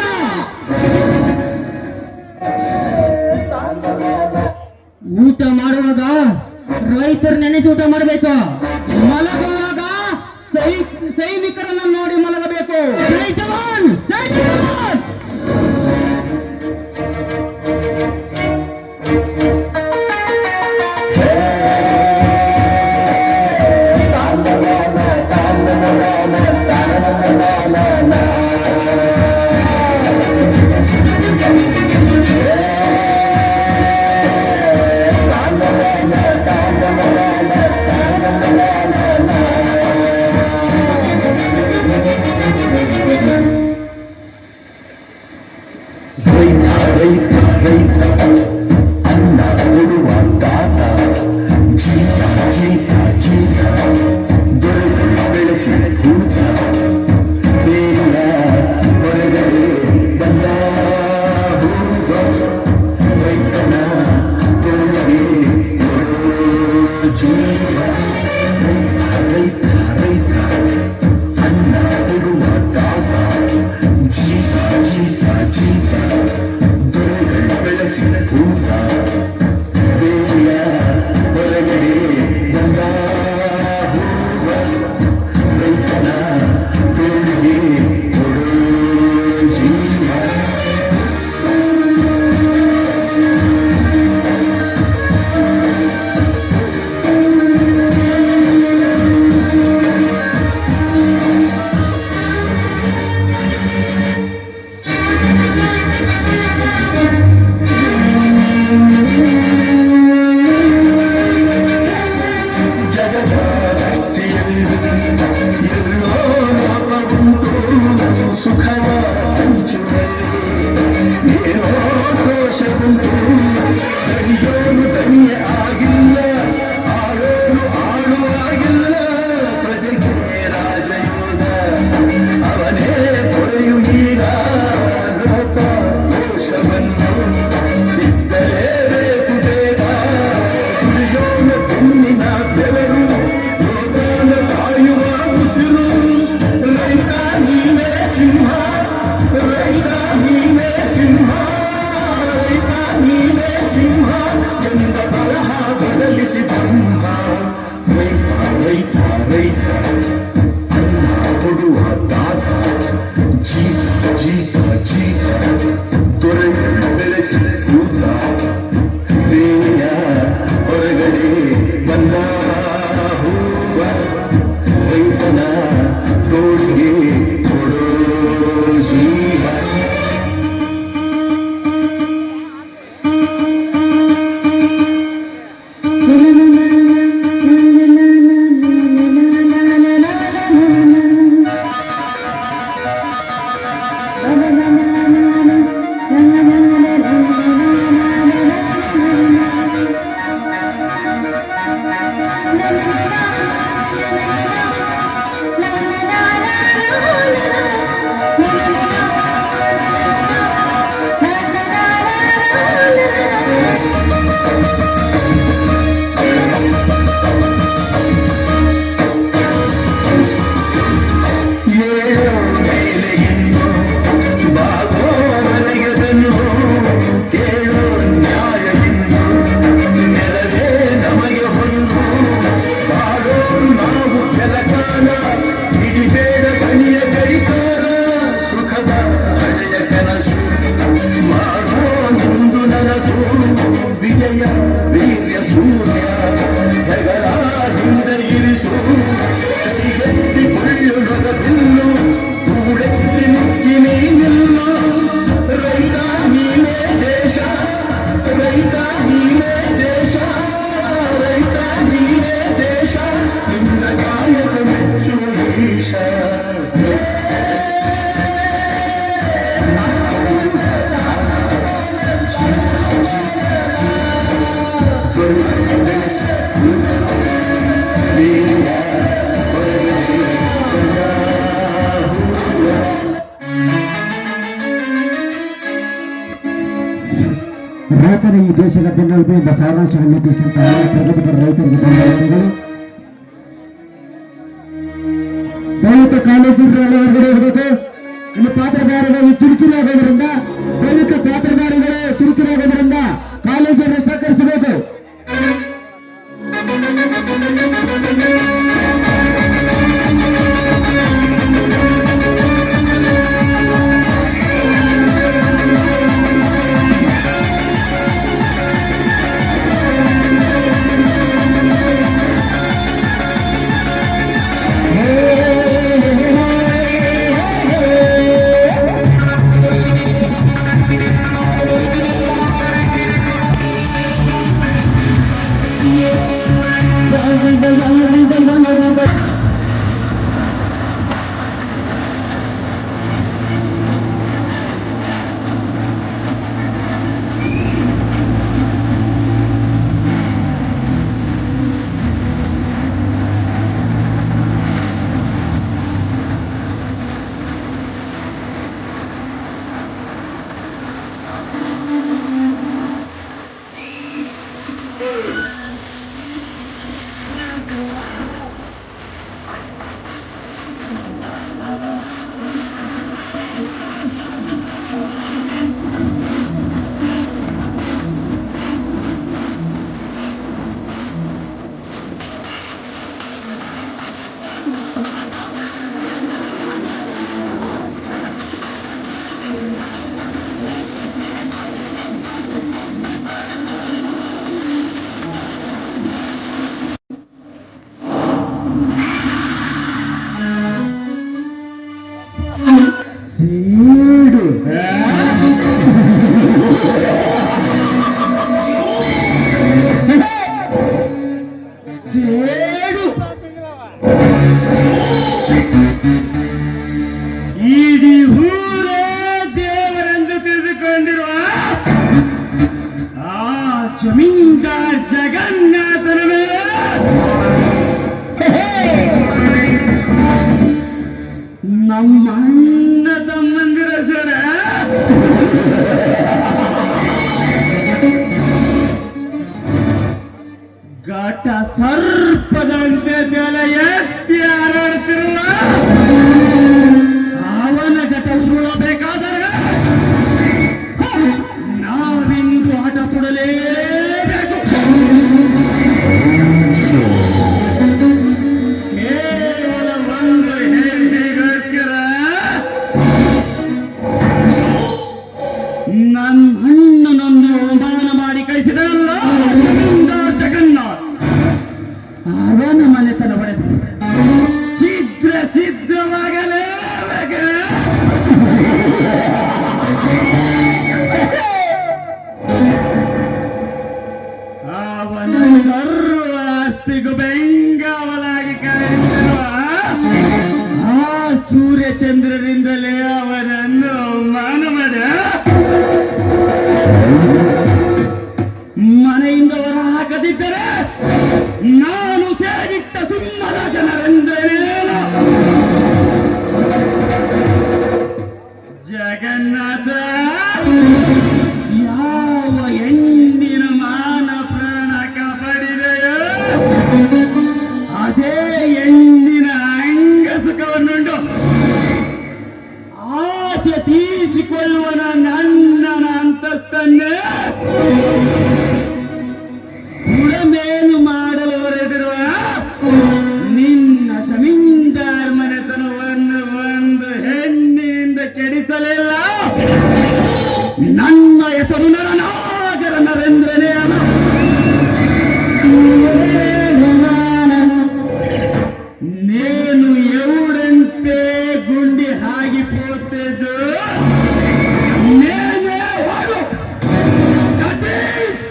ಊಟ ಮಾಡುವಾಗ ರೈತರ ನೆನೆಸಿ ಊಟ ಮಾಡಬೇಕು. ಮಲಗುವಾಗ ಸೈನಿಕರನ್ನ ನೋಡಿ ಮಲಗಬೇಕು. ಜೈ ಜವಾನ್, ಜೈ ಜವಾನ್. ಭಾರತದ ಈ ದೇಶದ ಬೆನ್ನೆಲುಬು ಎಂಬ ಸಾರಾಂಶವನ್ನು ನಿರ್ದೇಶಿಸಿದ ಪ್ರಗತಿಪರ ರೈತರಿಗೆ ಧನ್ಯವಾದಗಳು. ದಲಿತ ಕಾಲೇಜುಗಳಲ್ಲಿ ಹೊರಗಡೆ ಇರಬೇಕು. ಇಲ್ಲಿ ಪಾತ್ರಧಾರಿಗಳು ಚುರುಕಿನಾಗೋದ್ರಿಂದ ದಲಿತ ಪಾತ್ರಧಾರಿಗಳು ಚುರುಕಿನಾಗೋದ್ರಿಂದ ಕಾಲೇಜನ್ನು ಸಹಕರಿಸಬೇಕು. ಇಡೀ ಊರೇ ದೇವರೆಂದು ತಿಳಿದುಕೊಂಡಿರುವ ಆ ಜಮೀನ್ದಾರ್ ಜಗನ್ನಾಥನ ಮೇಲೆ ನಮ್ಮ ಅಣ್ಣ ತಮ್ಮಂದಿರ ಸರ ಘಟ ಸರ್ಪದಂತೆ ತಲೆ ಎತ್ತಿ ಹಾರಾಡುತ್ತಿರುವ ಅವನ ಘಟ ಉರುಳಬೇಕಾದರೆ ನಾವಿಂದು ಹಠ ತೊಡಲೇಬೇಕು. ಕೇವಲ ಒಂದು ಹೆಣ್ಣಿಗೋಸ್ಕರ ನನ್ನ ಅಣ್ಣನನ್ನು ಅವಮಾನ ಮಾಡಿ ಕಳಿಸಿದನಲ್ಲ ಜಗನ್ನಾಥ್, ಅವನ ಮನೆತನ ಹೊಡೆದು ಛಿದ್ರವಾಗಲೇಬೇಕು. ಅವನ ಸರ್ವ ಆಸ್ತಿಗೂ ಬೆಂಗಾವಲಾಗಿ ಕಾಯುತ್ತಿರುವ ಆ ಸೂರ್ಯಚಂದ್ರರಿಂದಲೇ ಅವನನ್ನು ಮಾನವನ ಮನೆಯಿಂದ ಹೊರ ಹಾಕದಿದ್ದರೆ ನಾನು ಸೇರಿಟ್ಟ ಸಿಂಹದ ಜನರೆಂದರೇನು? ಜಗನ್ನಾಥ, ಯಾವ ಹೆಣ್ಣಿನ ಮಾನ ಪ್ರಾಣ ಕಾಪಾಡಿದೆಯೋ ಅದೇ ಹೆಣ್ಣಿನ ಅಂಗ ಸುಖವನ್ನುಂಟು ಆಸೆ ತೀರಿಸಿಕೊಳ್ಳುವನ ನನ್ನನ ಅಂತಸ್ತನ್ನೇ ಉಳಮೇಲು ಮಾಡಲು ಹೊರಟಿರುವ ನಿನ್ನ ಜಮೀನ್ದಾರ್ ಮನೆತನವನ್ನು ಒಂದು ಹೆಣ್ಣಿನಿಂದ ಕೆಡಿಸಲಿಲ್ಲ. ನನ್ನ ಹೆಸರು ನರನಾಗರ ನರೇಂದ್ರನೇ. ನೇನು ಎವುಡಂತೆ ಗುಂಡಿ ಹಾಗಿಪೋತಿದ್ದು ನೇನೇ ಹೋಗು ಸತೀಶ್.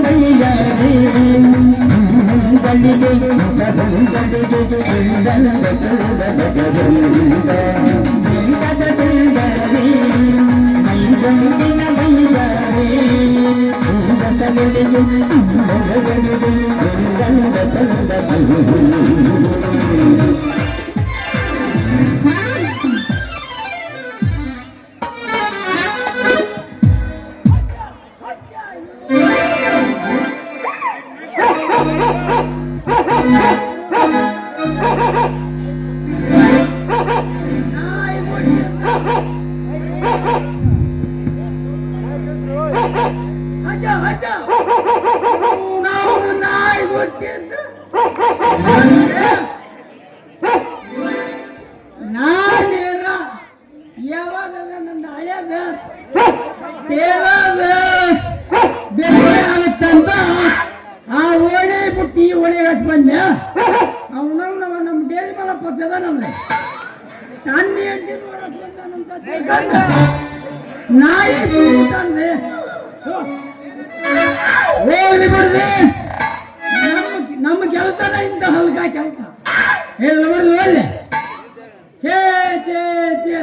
ಮೈಯಾಗಿ ನಮ್ಮ ಕೆಲಸನ ಇಂತ ಹಲ್ಕ ಕೆಲಸ ಹೇಳಿ ಒಳ್ಳೆ ಛೇ ಛೇ ಛೇ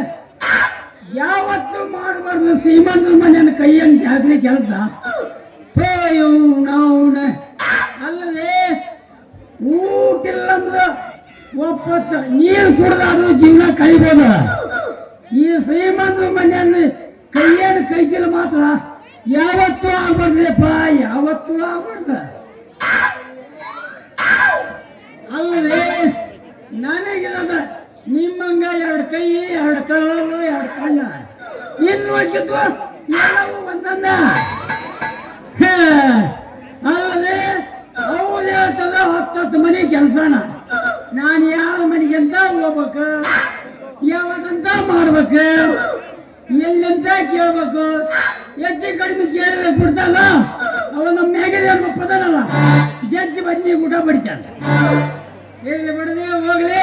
ಯಾವತ್ತು ಮಾಡಬಾರ್ದು ಶ್ರೀಮಂತರ ಮನೆಯನ್ನು ಕೈಯನ್ನು ಚಾಕ್ಲಿ ಕೆಲಸ ಅಲ್ಲದೆ ಊಟಿಲ್ಲ ಅಂದ್ರೆ ಒಪ್ಪತ್ತು ನೀರು ಕುಡ್ದಾದ್ರು ಜೀವನ ಕಳಿಬೋದು. ಈ ಶ್ರೀಮಂತರ ಮನೆಯನ್ನು ಕೈಯನ್ನು ಕೈಚಿಲ್ಲ ಮಾತ್ರ ಯಾವತ್ತೂ ಆಗ್ಬಾರ್ದಪ್ಪ, ಯಾವತ್ತೂ ಆಗ್ಬಾರ್ದು. ಅಲ್ಲದೆ ನನಗಿಲ್ಲದ ನಿಮ್ಮಂಗ ಎರಡು ಕೈ, ಎರಡು ಕಣ್ಣು, ಎರಡು ಕಣ್ಣ ಇನ್ನು ಹೋಗಿದ್ವು ಎಲ್ಲವೂ ಒಂದೊಂದ. ಅಲ್ಲದೆ ಹೌದು ಹೇಳ್ತದ 10 ಮನೆ ಕೆಲಸನ ನಾನು ಯಾವ ಮನೆಗೆಂತ ಹೋಗ್ಬೇಕು, ಯಾವಾಗಂತ ಮಾಡ್ಬೇಕು, ಎಲ್ಲಂತ ಕೇಳ್ಬೇಕು. ಹೆಚ್ಚು ಕಡಿಮೆ ಕೇಳಿದ್ರೆ ಕೊಡ್ತಾನ ಅವ ನಮ್ಮ ಮ್ಯಾಗದೆ ಪದನಲ್ಲ ಜಡ್ಜಿ ಬನ್ನಿ ಊಟ ಬಡಿತಾನ. ಹೇಳಿ ಬಿಡದೆ ಹೋಗ್ಲಿ.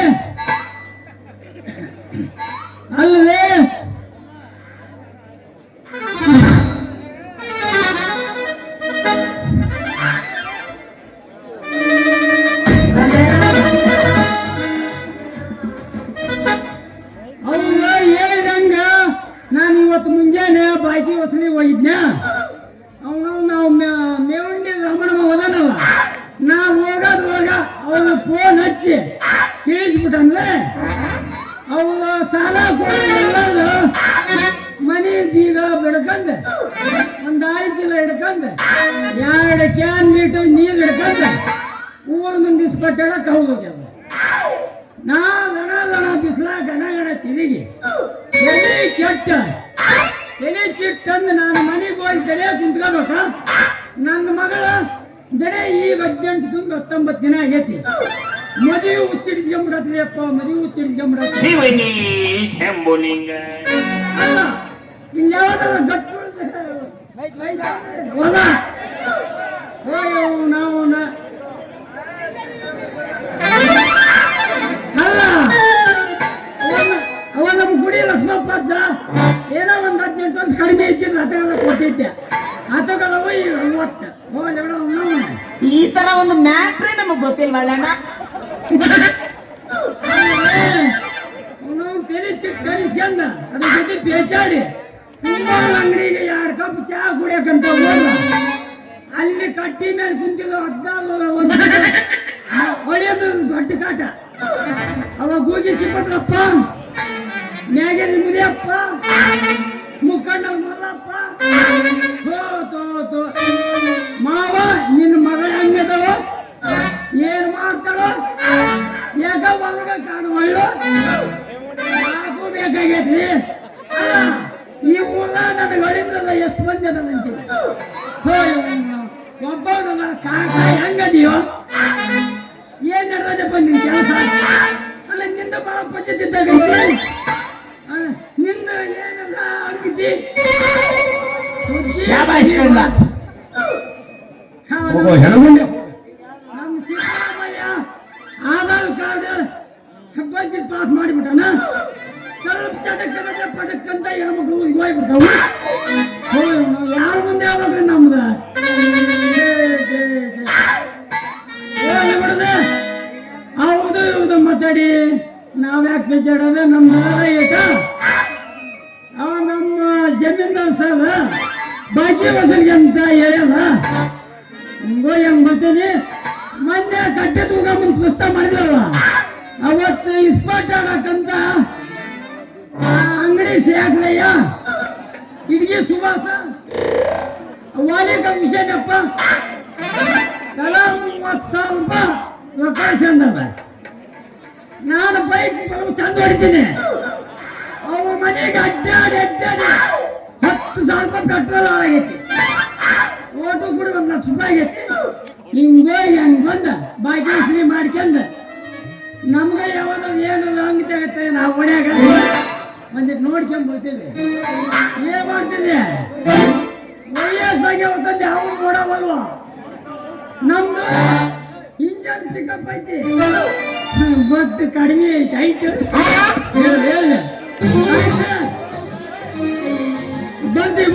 ಅಲ್ಲದೆ ಹೇಳಿದಂಗ ನಾನು ಇವತ್ತು ಮುಂಜಾನೆ ಬಾಕಿ ಹೊಸಲಿ ಹೋಗಿದ್ನ. ಅವನು ನಾವು ಮೇವಂಡಿ ರಮಣಮ್ಮ ಹೋದನಲ್ಲ, ನಾ ಹೋಗೋದ್ರೊಳಗ ಅವನು ಫೋನ್ ಹಚ್ಚಿ ತಿಳಿಸ್ಬಿಟ್ಟಂದ್ರೆ ಅವನು ಸಾಲ ಕೊಡೋದು ಮನೆ ಬೀಗ ಬಿಡ್ಕಂದ ಒಂದು 5 ಚೀಲ ಹಿಡ್ಕಂದ 2 ಕ್ಯಾನ್ ಲೀಟರ್ ನೀರು ಹಿಡ್ಕಂದ ಊರ್ ಮಂದಿ ಸ್ಪಟ್ಟಡಕ್ಕೆ ಹೋಗ್ಯಾವ. ನಾ ದಣ ಬಿಸಿಲ ಗಣ ತಿರುಗಿ ಎಲೆ ಕೆಟ್ಟ ಎಲೆ ಚಿಟ್ಟಂದು ನಾನು ಮನೆಗೆ ಹೋಗಿ ತಲೆ ಕುಂತ್ಕೋಬೇಕ. ನನ್ನ ಮಗಳ ದಡೆ ಈಗ 18 ತುಂಬಿ 19 ದಿನ ಆಗೈತಿ. ಮದುವೆ ಹುಚ್ಚಿಡಿಸ್ಕೊಂಡ್ಬಿಡತ್ರಿ ಅಪ್ಪ, ಮದುವೆ ಹುಚ್ಚಿಡಿಸ್ಕೊಂಡ್ಬಿಡತ್ರಿ. ಅಲ್ಲ ಇಲ್ಲಿ ಯಾವ್ದಾರ ಗಟ್ಟು ಹೊಲ ನಾವು ಅಲ್ಲ ಅವ ನಮ್ಮ ಗುಡಿ ಲಕ್ಷ್ಮಪ್ಪ ಏನೋ ಒಂದು 18 ವರ್ಷ ಕಡಿಮೆ ಇದ್ದಿದ್ದು ಆತಗದ ಕೊಟ್ಟಿದ್ದೆ. ಆತಗದವ ಈಗ 50. ಈ ತರ ಒಂದು ಮ್ಯಾಟ್ರೇ ನಮಗ್ ಗೊತ್ತಿಲ್ವಲ್ಲಣ್ಣ. ಅವನು ತಲೆ ಚಿಕ್ಕ ಕಲಿಸ್ಕೊಂಡ ಅದ್ರ ಜೊತೆ ಪೇಚಾಡಿ ಅಂಗಡಿಗೆ 2 ಕಪ್ ಚಹಾ ಕುಡಿಯಕಂತ ಹೋದ. ಅಲ್ಲಿ ಕಟ್ಟಿ ಮೇಲೆ ಕುಂತಿದ್ದು 14 ಹೊಳೆಯೋದು ದೊಡ್ಡ ಕಾಟ. ಅವ ಗೂಗಿ ಸಿಪ್ಪತ್ರಪ್ಪ, ಮ್ಯಾಗೇರಿ ಮುರಿಯಪ್ಪ, ಮುಖಂಡ ಮಲ್ಲಪ್ಪ, ಮಾವ ನಿನ್ನ ಮಗ ಹೆಂಗದವ, ಏನ್ ಮಾಡ್ತಾರೋ ಯಾಕ ಒಳಗ ಕಾಣುವಳ್ಳು ಯಾಕೂ ಬೇಕಾಗೈತ್ರಿ. ಅಲ್ಲ ಈ ಊರ ನನಗೆ ಹೊಳಿದ್ರಲ್ಲ ಎಷ್ಟು ಮಂದಿ ಅದಂತೀವಿ. ಒಬ್ಬ ಕಾಕ ಹೆಂಗದೀಯೋ, ಏನ್ ನಡೆದಪ್ಪ ನಿನ್ ಕೆಲಸ? ಅಲ್ಲ ನಿಂದ ಬಹಳ ಪಚಿತಿದ್ದಾಗೈತಿ, ನಿಂದ ಏನದ ಅಂಗಿತಿ ನಮ್ಮ Siddaramaiah Aadhaar card bus pass ಮಾಡಿಬಿಟ್ಟಾನ. ಸ್ವಲ್ಪ ಚಟಕ್ಕೆ ಪಟಕ್ಕಂತ ಹೆಣ್ಮಕ್ಳು ಹೋಗ್ಬಿಡ್ತಾವ. ಯಾರ ಮುಂದೆ ಯಾವಾಗ ನಮ್ದ ಬಿಡದೆ ಬಾಕಿ ವಸೂಲಿಗೆ ಅಂತ ಹೇಳಲ್ಲ. ಹಿಂಗೋಗಿ ಹಂಗ್ ಬರ್ತೀನಿ. ಮೊನ್ನೆ ಕಟ್ಟೆ ತೂಕ ಮುಂದೆ ಪ್ರಸ್ತಾವ ಮಾಡಿದ್ರಲ್ಲ, ಅವತ್ತು ಇಸ್ಪಾಟ್ ಆಡಕ್ಕಂತ ಅಂಗಡಿ ಸೇಕಲಯ್ಯ ಇಡ್ಗಿ ಸುಭಾಸ ವಾಲಿ ಕಮಿಷನಪ್ಪ ತಲಾ 30,000 ರೂಪಾಯಿ ರೊಕ್ಕ ಸಂದರ್ಭ. ನಾನು ಬೈಕ್ ಚಂದ ಹೊಡಿತೀನಿ. ಅವ ಮನೆಗೆ ಅಡ್ಡಾಡಿ 10,000 ರೂಪಾಯಿ ಪೆಟ್ರೋಲ್ ಆಗೈತಿ. ಓಟು ಕೂಡ 1,00,000 ರೂಪಾಯಿ ಆಗೈತಿ. ಹಿಂಗೋಗಿ ಹಂಗ್ ಬಂದ ಭಾಗ್ಯಶ್ರೀ ಮಾಡ್ಕೊಂಡ ನಮ್ಗೆ ಯಾವಾಗ ಏನು ಹಂಗೆ ತೆಗತ್ತೆ. ನಾವು ಮನ್ಯಾಗ ಒಂದಿಟ್ಟು ನೋಡ್ಕೊಂಡ್ ಬರ್ತೀವಿ. ಏನ್ ಮಾಡ್ತಿದ್ದೆ ವಯಸ್ಸಾಗಿ ಹೋಗ್ತಂದೆ ಅವ್ರು ನೋಡವಲ್ವ. ನಮ್ದು ಇಂಜನ್ ಪಿಕಪ್ ಐತಿ, ಬಟ್ ಕಡಿಮೆ ಐತಿ. ಐತೆ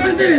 ಬರ್ತೀವಿ.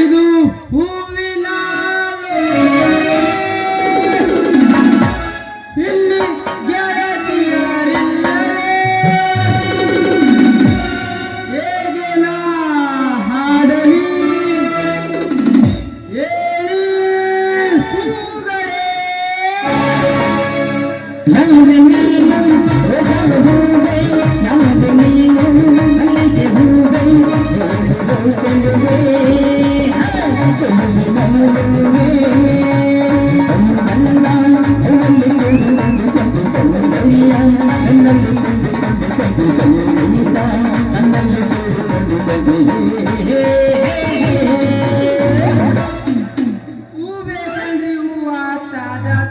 ಇದು ಹೂವಿನ ಇಲ್ಲಿ ಗೆಳತಿಯರಿಲ್ಲರೆ ಹೇಗೆ ನಾ ಹಾಡಲಿ ಹೇಳಿ ಕೂಗಲೇ.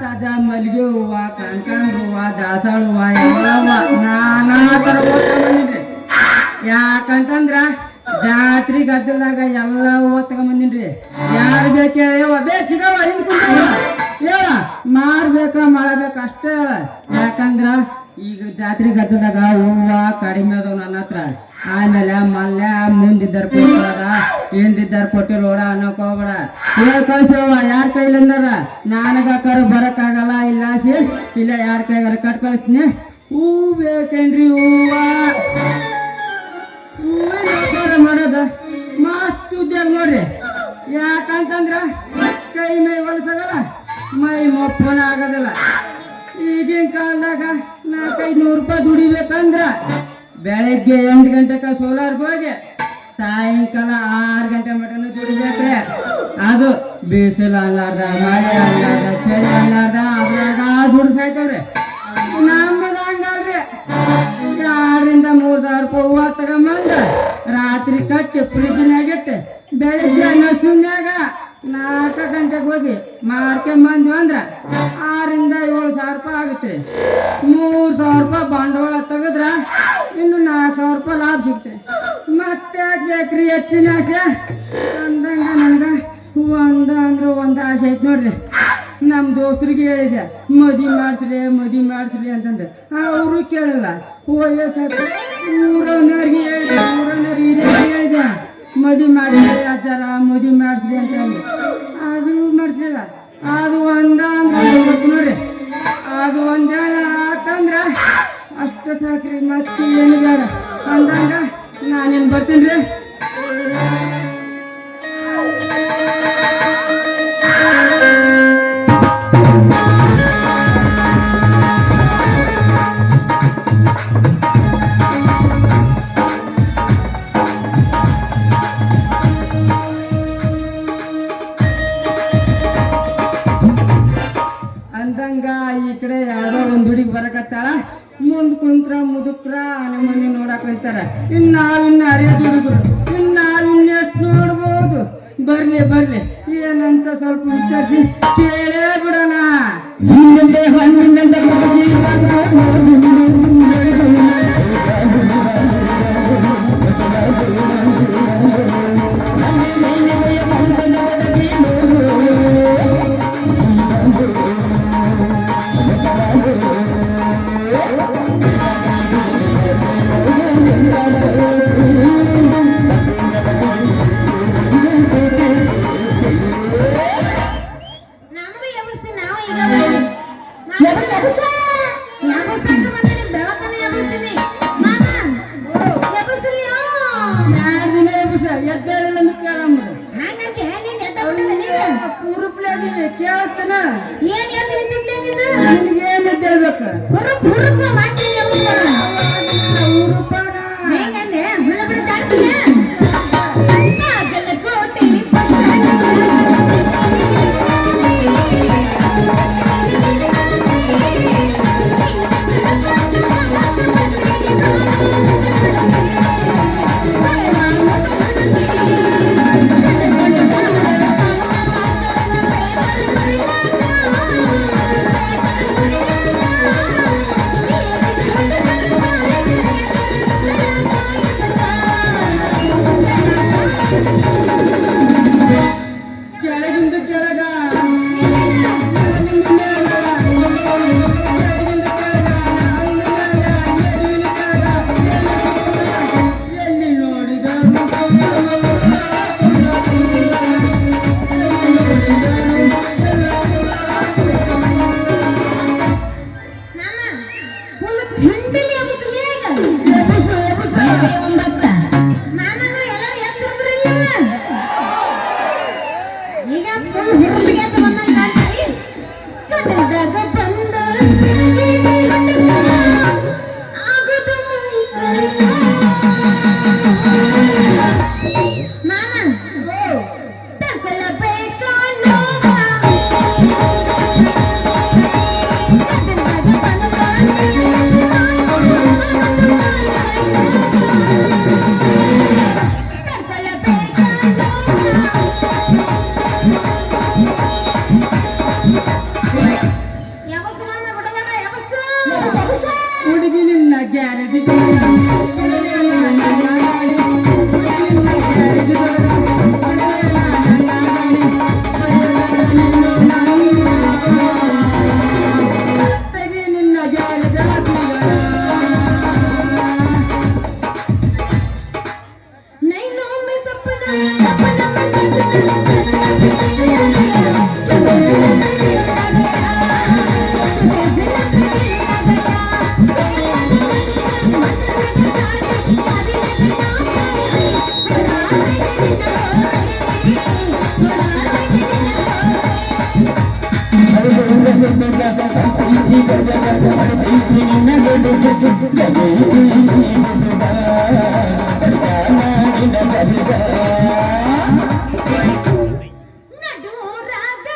ತಾಜಾ ಮಲ್ಲಿಗೆ ಹೂವ, ಕನಕಾಂಬರ ಹೂವ, ದಾಸಾಳ ಹೂವ, ಎಲ್ಲ ನಾನಾ ಥರ ಬಂದಿನ್ರಿ. ಯಾಕಂತಂದ್ರ ಜಾತ್ರೆ ಗದ್ದಲ್ದಾಗ ಎಲ್ಲ ಹೂವ ತಗೊಂಬಂದಿನ್ರಿ. ಯಾರು ಬೇಕು ಹೇಳ ಬೇಚಿಗವ ಹೇಳ ಮಾರ್ಬೇಕ ಮಾಡಬೇಕ ಅಷ್ಟೇ ಹೇಳ. ಯಾಕಂದ್ರ ಈಗ ಜಾತ್ರೆ ಗದ್ದಲ್ದಾಗ ಹೂವ ಕಡಿಮೆ ಅದಾವ ನನ್ನ ಹತ್ರ. ಆಮೇಲೆ ಮಲ್ಯ ಮುಂದಿದ್ದಾರ ಕೊಟ್ಟಾರ, ಹಿಂದಿದ್ದಾರ ಕೊಟ್ಟಿಲ್ಲ ಓಡ ಅನ್ನೋಕ್ ಹೋಗ್ಬೇಡ. ಹೇಳ್ ಕಳ್ಸವ ಯಾರ ಕೈಲಿ ಅಂದಾರ. ನನಗ ಕರ ಬರಕ್ಕಾಗಲ್ಲ ಇಲ್ಲ ಇಲ್ಲ ಯಾರ ಕೈಗಾರ ಕಟ್ ಕಳಿಸ್ತೀನಿ. ಹೂ ಬೇಕೇನ್ರಿ ಹೂವ ಹೂವಿನ ಮಾಡೋದ ಮಸ್ತ್ ಉದ್ಯೋಗ ನೋಡ್ರಿ. ಯಾಕಂತಂದ್ರ ಕೈ ಮೈ ಹೊಲಸಾಗಲ್ಲ, ಮೈ ಮೊಪ್ಪನ ಆಗೋದಿಲ್ಲ. ಈಗಿನ ಕಾಲದಾಗ 400-500 ರೂಪಾಯಿ ದುಡಿಬೇಕಂದ್ರ ಬೆಳಗ್ಗೆ 8 ಗಂಟೆಗೆ ಸೋಲಾರ್ಗೆ ಹೋಗಿ ಸಾಯಂಕಾಲ 6 ಗಂಟೆ ಮಟನು ದುಡಿಬೇಕ್ರೆ. ಅದು ಬಿಸಿಲು ಅಲ್ಲಾರ್ದ, ಮಳೆ ಅಲ್ಲಾರ್ದ, ಚಳಿ ಅಲ್ಲಾರ್ದ ಅದ್ರಾಗ ದುಡ್ಡು ಸಾಯ್ತವ್ರಿ. ನಮ್ಮದು ಹಂಗಲ್ರಿ. 2,000-3,000 ರೂಪಾಯಿ ಹೂವು ತಗೊಂಬಂದ ರಾತ್ರಿ ಕಟ್ಟಿ ಫ್ರಿಜ್ನಾಗಿಟ್ಟು ಬೆಳಿಗ್ಗೆ ನಸುನ್ಯಾಗ 4 ಗಂಟೆಗೆ ಹೋಗಿ ಮಾರ್ಕೊಂಬಂದ್ವಿ ಅಂದ್ರ 6,000-7,000 ರೂಪಾಯಿ ಆಗುತ್ತೆ. 3,000 ರೂಪಾಯಿ ಬಂಡವಾಳ ತೆಗೆದ್ರ ಇನ್ನು 4,000 ರೂಪಾಯಿ ಲಾಭ ಸಿಗ್ತದೆ. ಮತ್ತೆ ಬೇಕ್ರಿ ಹೆಚ್ಚಿನ ಆಸೆ ಅಂದಂಗ ನನಗೆ ಒಂದು ಆಸೆ ಐತೆ ನೋಡ್ರಿ. ನಮ್ಮ ದೋಸ್ತರಿಗೆ ಹೇಳಿದೆ ಮದುವೆ ಮಾಡಿಸ್ರಿ ಅಂತಂದು. ಅವರು ಕೇಳಲ್ಲ. ಊರವ್ನವ್ರಿಗೆ ಹೇಳಿದೆ, ಹೇಳಿದೆ ಮದುವೆ ಮಾಡಿಸ್ರಿ ಅಜ್ಜಾರ ಮದುವೆ ಮಾಡಿಸ್ರಿ ಅಂತ ಹೇಳಿ. ಅದು ಮಾಡಿಸ್ಲಿಲ್ಲ. ಅದು ನೋಡ್ರಿ, ಅದು ಆತಂದ್ರ ಅಷ್ಟು ಸಾಕ್ರಿ, ಮತ್ತೆ ಏನು ಬೇಡ ಅಂದಂಗ ನಾನೇನು ಬರ್ತೀನಿ ರೀ. ನೋಡಕಂತಾರ ನಾವಿನ್ನ ಅರಿಯೋದು ಹುಡುಗರು ನಾವಿನ್ನೆಷ್ಟು ನೋಡ್ಬೋದು. ಬರ್ಲಿ ಬರ್ಲಿ ಏನಂತ ಸ್ವಲ್ಪ ವಿಚಾರಿಸಿ ಕೇಳೇ ಬಿಡೋಣ. ಹಿಂದೆ ಹಣ್ಣಿನಿಂದ ನಮ್ದು ಎಬ್ಬಿಸಿ ನಾವು ಈಗ ಎಬ್ಬಿಸಾಕ ಬಂದಿನಿ, ಬೆಳಕನ್ನು ಎಬ್ಬಿಸ್ತೀನಿ. ಮಾಮ, ಎಬ್ಬಿಸ್ಲಿಯೋ? ಯಾರು ದಿನ ಎಬ್ಬಿಸ ಎದ್ದೇಳಿಲ್ಲ ಅಂತ ಕೇಳಂಬಿಡು. ಹಂಗಂತೆ ನೀನ್ ಎದ್ದ ಬಿಟ್ಟಿದೆ ನೀನು. ಹುರುಪ್ಲೆ ಅದೀನಿ ಕೇಳ್ತಾನ. ಏನ್ ಎದ್ದು ನಿಂತಿದ್ದೆ ನೀನು? ನಿನಗೇನು ಎದ್ದೇಳ್ಬೇಕು? ಹುರುಪ್ ಮಾಡ್ತೀನಿ ಎಬ್ಬಿಸ್ತಾನ. ಹುರುಪನ ಹೆಂಗಂದೆ ಹುಳ ಬಿಡ ಜಾಡ್ತೀನಿ. ಬಾಗಲಕೋಟೆ ಕೆಳಗಿಂದ ಕೆಳಗ ಎಲ್ಲಿ ನೋಡಿದ ಮಾಮ ಫುಲ್ ಥಂಡಿಲಿ ಎಬ್ಬಿಸ್ಲಿ ಈಗ. ಮಾಮಗಳು ಎಲ್ಲರೂ ಎತ್ತಿದ್ರಿಲ್ಲ ಈಗ ಫುಲ್ ಹುಡುಗಿಗೆ ಅಂತ ಬಂದಂಗೆ ಕಾಣ್ತೀವಿ. ಕಡಲ್ದಾಗ ಬಂದ ಆಗುದು ಮಾಮ ತಗೊಳ್ಳಬೇಕಾ ನೋವ? ಹುಡುಗಿ ನಿನ್ನ ಗ್ಯಾರೇಜ್ ನಿನ್ನ ಗ್ಯಾರೇಜ್ ನೈನೊಮ್ಮೆ ಸಪ್ಪನ ನಡು ರಾಗ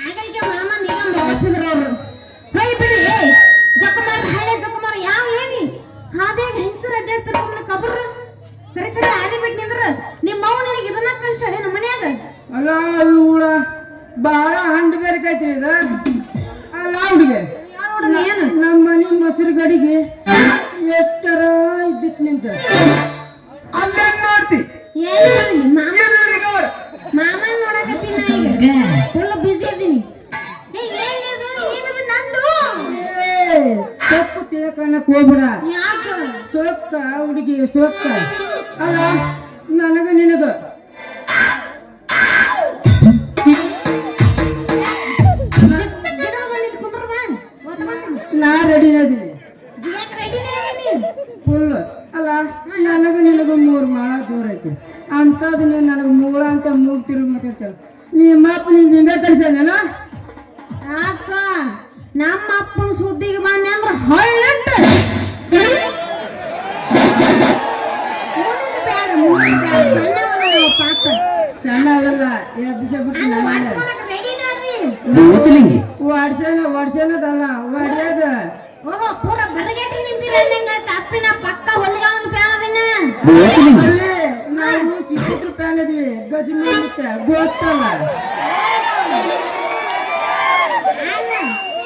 ಆಗಲಿಗೆ ಮಾಮನ್ ಈಗ ಬಳಸಿದ್ರು ಅವರು. ಕೈ ಬಿಡಿ ಜಕ್ಕಮಾರ್ ಹಳೆ ಜಕ್ಕಮಾರ್ ಯಾವ ಏನಿ ಹಾದ್ಯಾಗ ಹೆಂಗಸರು ಅಡ್ಡಾಡ್ತಾರ ಕಬರ್. ಸರಿ ಸರಿ ಆದಿ ಬಿಟ್ಟು ನಿಂದ್ರ ನಿಮ್ಮ ಅವ್ವ ನನಗೆ ಇದನ್ನ ಕಳ್ಸಾಳೆ ನಮ್ಮ ಮನ್ಯಾಗ. ಅಲ್ಲ ಇವಳ ಬಾಳ ಹಂಡ್ ಬೇರ್ಕೈತ್ರಿ ಇದ. ಅಲ್ಲ ಹುಡುಗಿ ಏನು ನಮ್ಮ ಮನೆ ಮೊಸರು ಗಡಿಗೆ ಎಷ್ಟರ ಇದ್ದಿತ್ ನಿಂತ ಅಲ್ಲೇನ್ ನೋಡ್ತಿ ಏನು ಮಾಮ ಎಲ್ಲಿ ನೋಡ್ ಮಾಮನ್ ನೋಡಕತ್ತೀನಿ ಈಗ ಫುಲ್ ಬಿಸಿ ಅದೀನಿ. ಏನಿದು ಏನದು ನಂದು ತಪ್ಪು ತಿಳಕನ್ನಕ್ ಹೋಗ್ಬಿಡ. ಯಾಕ ಸೊಕ್ಕ ಹುಡುಗಿ ಸೊಕ್ಕ ಅಲ್ಲ ನನಗ ನಿನಗ ನಾ ರೆಡಿನದೀನಿ ಫುಲ್ ಅಲ್ಲ ನನಗ ನಿನಗ 3 ಮಾಳ ದೂರ ಐತಿ ಅಂತದ್ ನೀನ್ ನನಗ ಮೂಳ ಅಂತ ಮೂಗ್ ತಿರುಗಿ ಮಾತಾಡ್ತೇವ ನಿಮ್ಮ ಅಪ್ಪ ನಿಂಗೆ ಹಿಂಗೆ ಕಲ್ಸೇನ ಅಕ್ಕ ನಮ್ಮ ಅಪ್ಪನ ಸುದ್ದಿಗೆ ಬಂದೆ ಅಂದ್ರ ಹೊಳ್ಳಂಟ ಸಣ್ಣವಲ್ಲ ಎಬ್ಬಿಸಬಿಟ್ಟು ಬೋಚಲಿಂಗಿ ವರ್ಷನದಲ್ಲ ಒಡೆಯದ ಪೂರ ಬರಗೇಟಿ ನಿಂತಿರ ಅಪ್ಪಿನ ಪಕ್ಕ ಹೊಲ್ಗಾವನ್ ಫ್ಯಾನ್ ಬೋಚಲಿಂಗಿ ಅಲ್ಲೇ ನಾವು ಸಿಕ್ಕಿದ್ರು ಪ್ಯಾನ್ ಇದ್ವಿ ಗಜಮೆ ಗೊತ್ತಲ್ಲ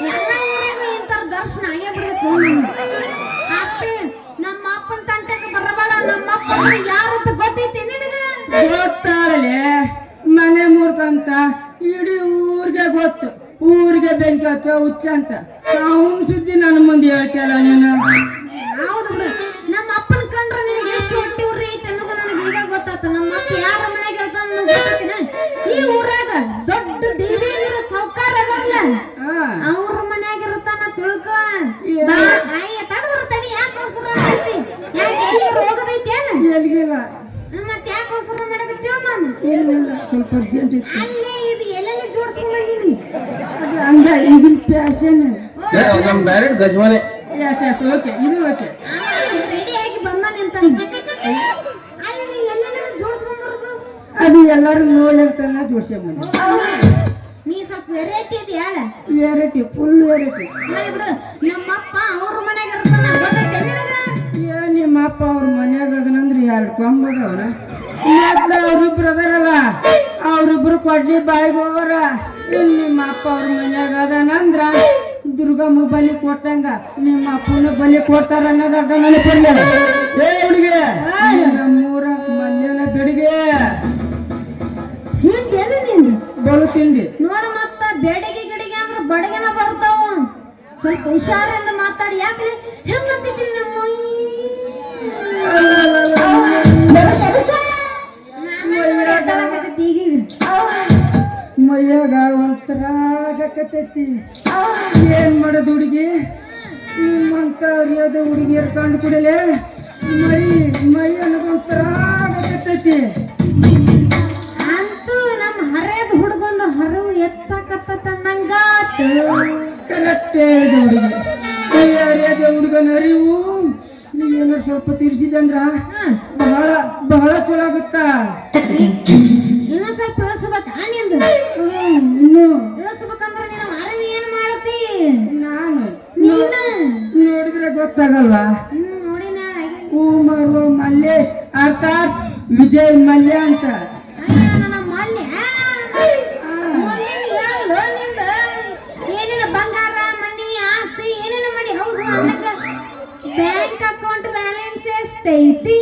ಎಲ್ಲ ಊರಿಗೂ ಇಂತರ ದರ್ಶನ ಆಗೇ ಬಿಡುತ್ತೆ ಅಪ್ಪಿ ನಮ್ಮ ಅಪ್ಪನ ತಂಟೆಗೆ ಬರಬೇಡ ನಮ್ಮ ಅಪ್ಪ ಯಾರಂತ ಗೊತ್ತೈತಿ ನಿನಗ ಗೊತ್ತಾಳಲೆ ಮನೆ ಮೂರ್ಖಂತ ಇಡೀ ಊರಿಗೆ ಗೊತ್ತು ಊರಿಗೆ ಬೆಂಕಿ ಹಚ್ಚ ಹುಚ್ಚ ಅಂತ ಅವನ್ ಸುದ್ದಿ ನನ್ನ ಮುಂದೆ ಹೇಳ್ತಿಯಲ್ಲ ನೀನು ಹೌದು ಬಿಡು ನಮ್ಮ ಅಪ್ಪನ ಕಂಡ್ರೆ ನಿನಗೆ ಎಷ್ಟು ಹೊಟ್ಟಿ ಉರಿ ಐತೆ ಅನ್ನೋದು ನನಗೆ ಈಗ ಗೊತ್ತಾತ ನಮ್ಮ ಅಪ್ಪ ಯಾರ ಮನೆಗೆ ಇರ್ತಾನ ಗೊತ್ತಾತಿನ ಈ ಊರಾಗ ದೊಡ್ಡ ದೇವಿ ಸೌಕಾರ ಅದಲ್ಲ ಅವ್ರ ಮನ್ಯಾಗ ಇರ್ತಾನ ತಿಳ್ಕೊ ತಡದ್ರ ತಡಿ ಯಾಕೆ ಅವಸರ ಐತಿ ಯಾಕೆ ಎಲ್ಲಿ ಹೋಗೋದೈತಿ ಏನು ಎಲ್ಲಿಗಿಲ್ಲ ಮತ್ತೆ ಯಾಕೆ ಅವಸರ ಮಾಡಕತ್ತೀವ ಮಾಮ ಏನಿಲ್ಲ ಸ್ವಲ್ಪ ಅರ್ಜೆಂಟ್ ಇತ್ತು ಅಲ್ಲೇ ಇದು ಎಲ್ಲೆಲ್ಲಿ ಜೋಡಿಸ್ಕೊಂಡ್ ಬಂದೀನಿ ಅದು ಹಂಗ ಈಗಿನ ಪ್ಯಾಷನ್ ನಮ್ ಡೈರೆಕ್ಟ್ ಗಜಮನೆ ಎಸ್ ಓಕೆ ಇದು ಓಕೆ ರೆಡಿ ಆಗಿ ಬಂದ ನಿಂತ ಅಲ್ಲಿ ನೀ ಎಲ್ಲೆಲ್ಲಿ ಜೋಡಿಸ್ಕೊಂಡ್ ಬರೋದು ಅದು ಎಲ್ಲರೂ ನೋಡ್ಲಿರ್ತಾನ ಜೋಡ್ಸ್ಕೊಂಬಂದು ನೀ ಸ್ವಲ್ಪ ವೆರೈಟಿ ಇದೆ ಹೇಳ ವೆರೈಟಿ ಫುಲ್ ವೆರೈಟಿ ಬಿಡು ನಮ್ಮಪ್ಪ ಅವ್ರ ಮನ್ಯಾಗ ಇರ್ತಾನ ಗೊತ್ತೈತೆ ನಿನಗ ಏನ್ ನಿಮ್ಮ ಅಪ್ಪ ಅವ್ರ ಮನ್ಯಾಗ ಅದನಂದ್ರೆ 2 ಕೊಂಬದವನ ಮೊದ್ಲ ಅವ್ರಿಬ್ರು ಅದಾರಲ್ಲ ಅವ್ರಿಬ್ರು ಕೊಡ್ಲಿ ಬಾಯಿಗೆ ಹೋಗೋರ ಇನ್ ನಿಮ್ಮ ಅಪ್ಪ ಅವ್ರ ಮನ್ಯಾಗ ಅದನಂದ್ರ ದುರ್ಗಮ್ಮ ಬಲಿ ಕೊಟ್ಟಂಗ ನಿಮ್ಮ ಅಪ್ಪನ ಬಲಿ ಕೊಡ್ತಾರ ಅನ್ನೋದು ಅರ್ಧ ಮನೆ ಪಡ್ಲಿ ಏ ಹುಡುಗಿ ನಮ್ಮೂರ ಮಲ್ಯನ ಬೆಡಿಗೆ ಹಿಂಗೇನು ನಿಂದು ಬಲು ತಿಂಡಿ ನೋಡ ಮತ್ತ ಬೇಡಿಗೆ ಗಿಡಿಗೆ ಅಂದ್ರೆ ಬಡಗಿನ ಬರ್ತಾವ ಸ್ವಲ್ಪ ಹುಷಾರಿಂದ ಮಾತಾಡಿ ಯಾಕ್ರಿ ಹೆಂಗಂತಿದ್ದೀನಿ ನಮ್ಮ ಮೈಯಾಗ ಒಂಥರ ಆಗಕತ್ತೈತಿ ಏನ್ ಮಾಡೋದು ಹುಡುಗಿ ನಿಮ್ಮಂತ ಅರಿಯೋದ ಹುಡುಗಿಯರ್ ಕಂಡು ಕೂಡಲೇ ಮೈ ಅನ್ನೋದೊಂಥರ ಆಗಕತ್ತೈತಿ ಅಂತೂ ನಮ್ಮ ಹರಿಯದ ಹುಡುಗೊಂದು ಹರಿವು ಹೆಚ್ಚಾಕತ್ತಂಗ ಕರೆಕ್ಟ್ ಹೇಳಿದ ಹುಡುಗಿ ಅರಿಯೋದ ಹುಡುಗನ ಅರಿವು ನೀ ಏನಾರು ಸ್ವಲ್ಪ ತಿರ್ಸಿದಂದ್ರ ಬಹಳ ಬಹಳ ಚಲೋ ಆಗುತ್ತಾ ಇನ್ನೂ ಸ್ವಲ್ಪ ಇಳಿಸ್ಬೇಕ ನಿಂದು ಇನ್ನು ಇಳಿಸ್ಬೇಕಂದ್ರ ನೀನು ಅರಿವು ಏನ್ ಮಾಡತಿ ನಾನು ನೀನ ನೋಡಿದ್ರೆ ಗೊತ್ತಾಗಲ್ವಾ ನೋಡಿನ ಹೂ ಮಾರುವ ಮಲ್ಲೇಶ್ ಅರ್ಥಾತ್ ವಿಜಯ್ ಮಲ್ಯ ಅಂತ ನನ್ನ ಮಲ್ಯ ಮುಂದಿನ ಹೇಳು ನಿಂದ ಏನೇನು ಬಂಗಾರ ಮನಿ ಆಸ್ತಿ ಏನೇನು ಮಾಡಿ ಹೌದು ಅನ್ನಕ ಬ್ಯಾಂಕ್ ಅಕೌಂಟ್ ಬ್ಯಾಲೆನ್ಸ್ ಎಷ್ಟೈತಿ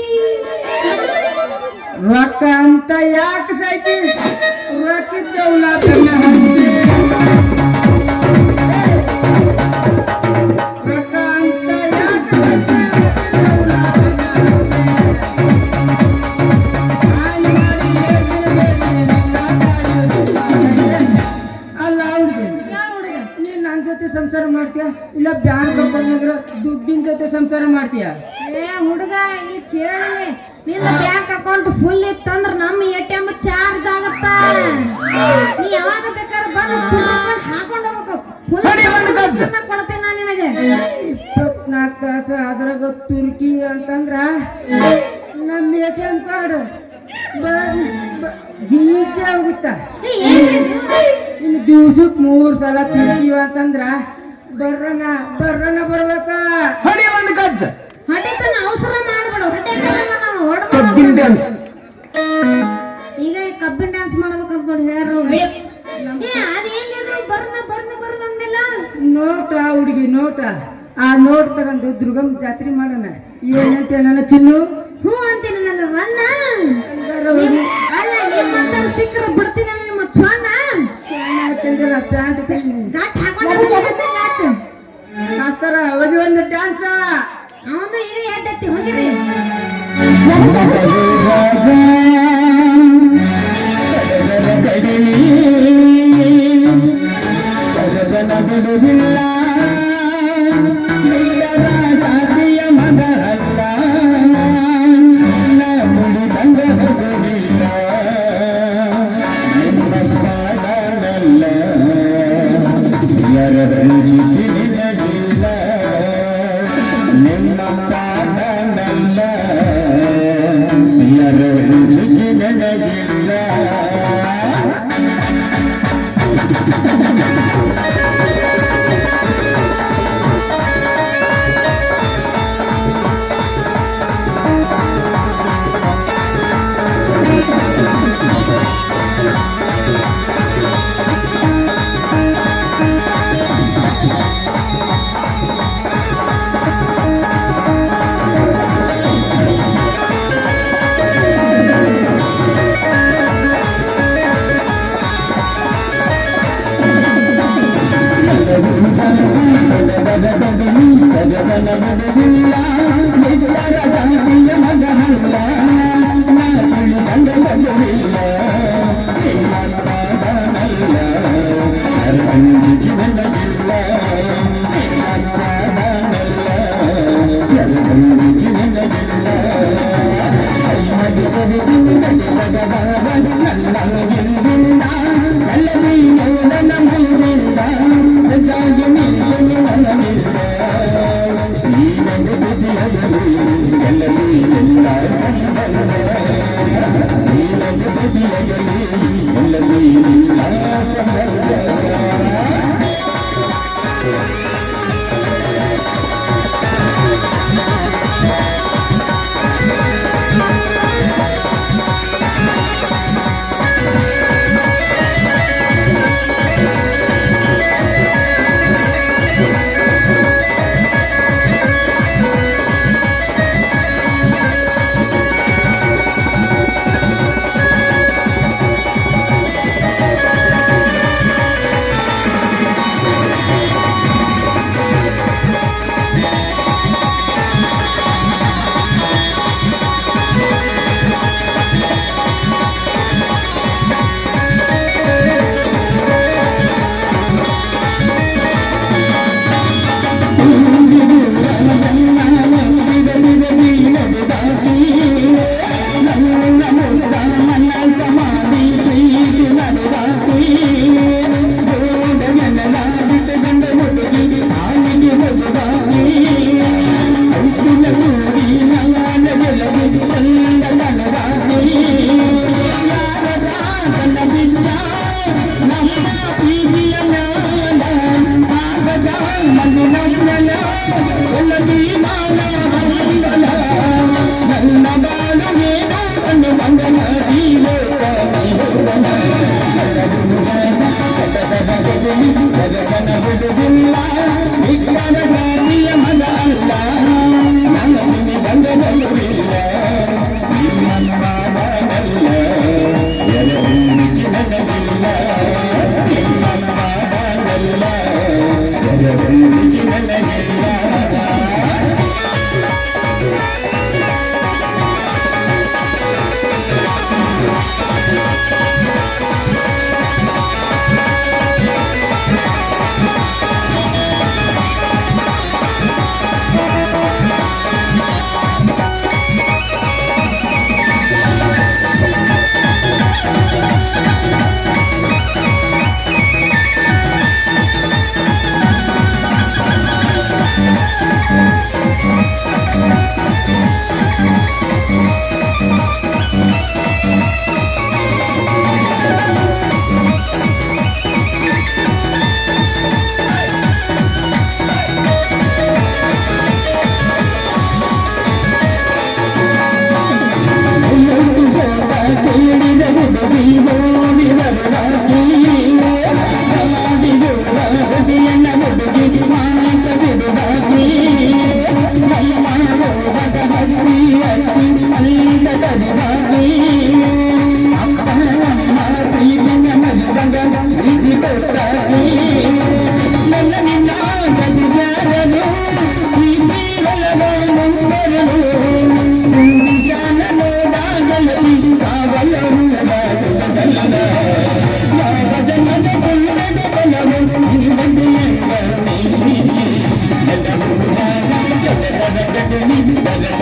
ರೊಕ್ಕ ಅಂತ ಯಾಕೆ ಸಾಯ್ತಿ ರೊಕ್ಕಿದ್ದವು ನಾ ತನ್ನ ಹಂಗೆ ರೊಕ್ಕ ಅಂತ ಯಾಕೆ ಅಲ್ಲ ಅವ್ರಿಗೆ ನೀನ್ ನನ್ನ ಜೊತೆ ಸಂಸಾರ ಮಾಡ್ತೀಯ ಇಲ್ಲ ಬ್ಯಾಂಕ್ ಅಕೌಂಟ್ನಾಗ ದುಡ್ಡಿನ ಜೊತೆ ಸಂಸಾರ ಮಾಡ್ತೀಯ ಏ ಹುಡುಗ ಇಲ್ಲಿ ಕೇಳಿ ನಿನ್ನ ಬ್ಯಾಂಕ್ ಅಕೌಂಟ್ ಫುಲ್ ಇತ್ತಂದ್ರ ನಮ್ಮ ATM ಚಾರ್ಜ್ ಆಗತ್ತ ನೀ ಯಾವಾಗ ಬೇಕಾದ್ರೆ ಬಂದು ಹಾಕೊಂಡು ಹೋಗ್ಬೇಕು ಕೊಡ್ತೇನೆ ನಾನು ನಿನಗೆ 24 ತಾಸು ಅದ್ರಾಗ ತುರ್ಕಿ ಅಂತಂದ್ರ ನಮ್ಮ ATM ಕಾರ್ಡ್ ಗೀಚೆ ಹೋಗುತ್ತ ಇನ್ನು ದಿವ್ಸಕ್ಕೆ 3 ಸಲ ತಿರ್ತೀವಿ ಅಂತಂದ್ರ ಬರ್ರನ ಬರ್ಬೇಕ ಹಡಿ ಒಂದು ಗಜ್ಜ ಹೊಡಿತನ ಅವಸರ ಮಾಡ್ಬಿಡು ಕಬ್ಬಿನ ಡ್ಯಾನ್ಸ್ ಈಗ ಕಬ್ಬಿನ ಡ್ಯಾನ್ಸ್ ಮಾಡ್ಬೇಕಂತ ನೋಡಿ ಯಾರು ಅದೇನಿಲ್ಲ ಬರ್ನ ಅಂದಿಲ್ಲ ನೋಟ ಹುಡುಗಿ ನೋಟ ಆ ನೋಟ್ ತಗೊಂಡು ದುರ್ಗಮ್ಮ ಜಾತ್ರೆ ಮಾಡೋಣ ಏನಂತೆ ನನ್ನ ಚಿನ್ನು ಹೂ ಅಂತೀನಿ ನನ್ನ ರನ್ನ ಅಲ್ಲ ನಿಮ್ಮಂತ ಸಿಕ್ಕರ ಬಿಡ್ತೀನಿ ನಿಮ್ಮ ಚ್ವಾನ ಪ್ಯಾಂಟ್ ಗಾಟ್ ಹಾಕೊಂಡು ಮಾಸ್ತರ ಹೋಗಿ ಒಂದು ಡ್ಯಾನ್ಸ್ ಅವನು ಈಗ ಎದ್ದ ಎತ್ತಿ ಹೋಗಿರಿ. ನನ್ನ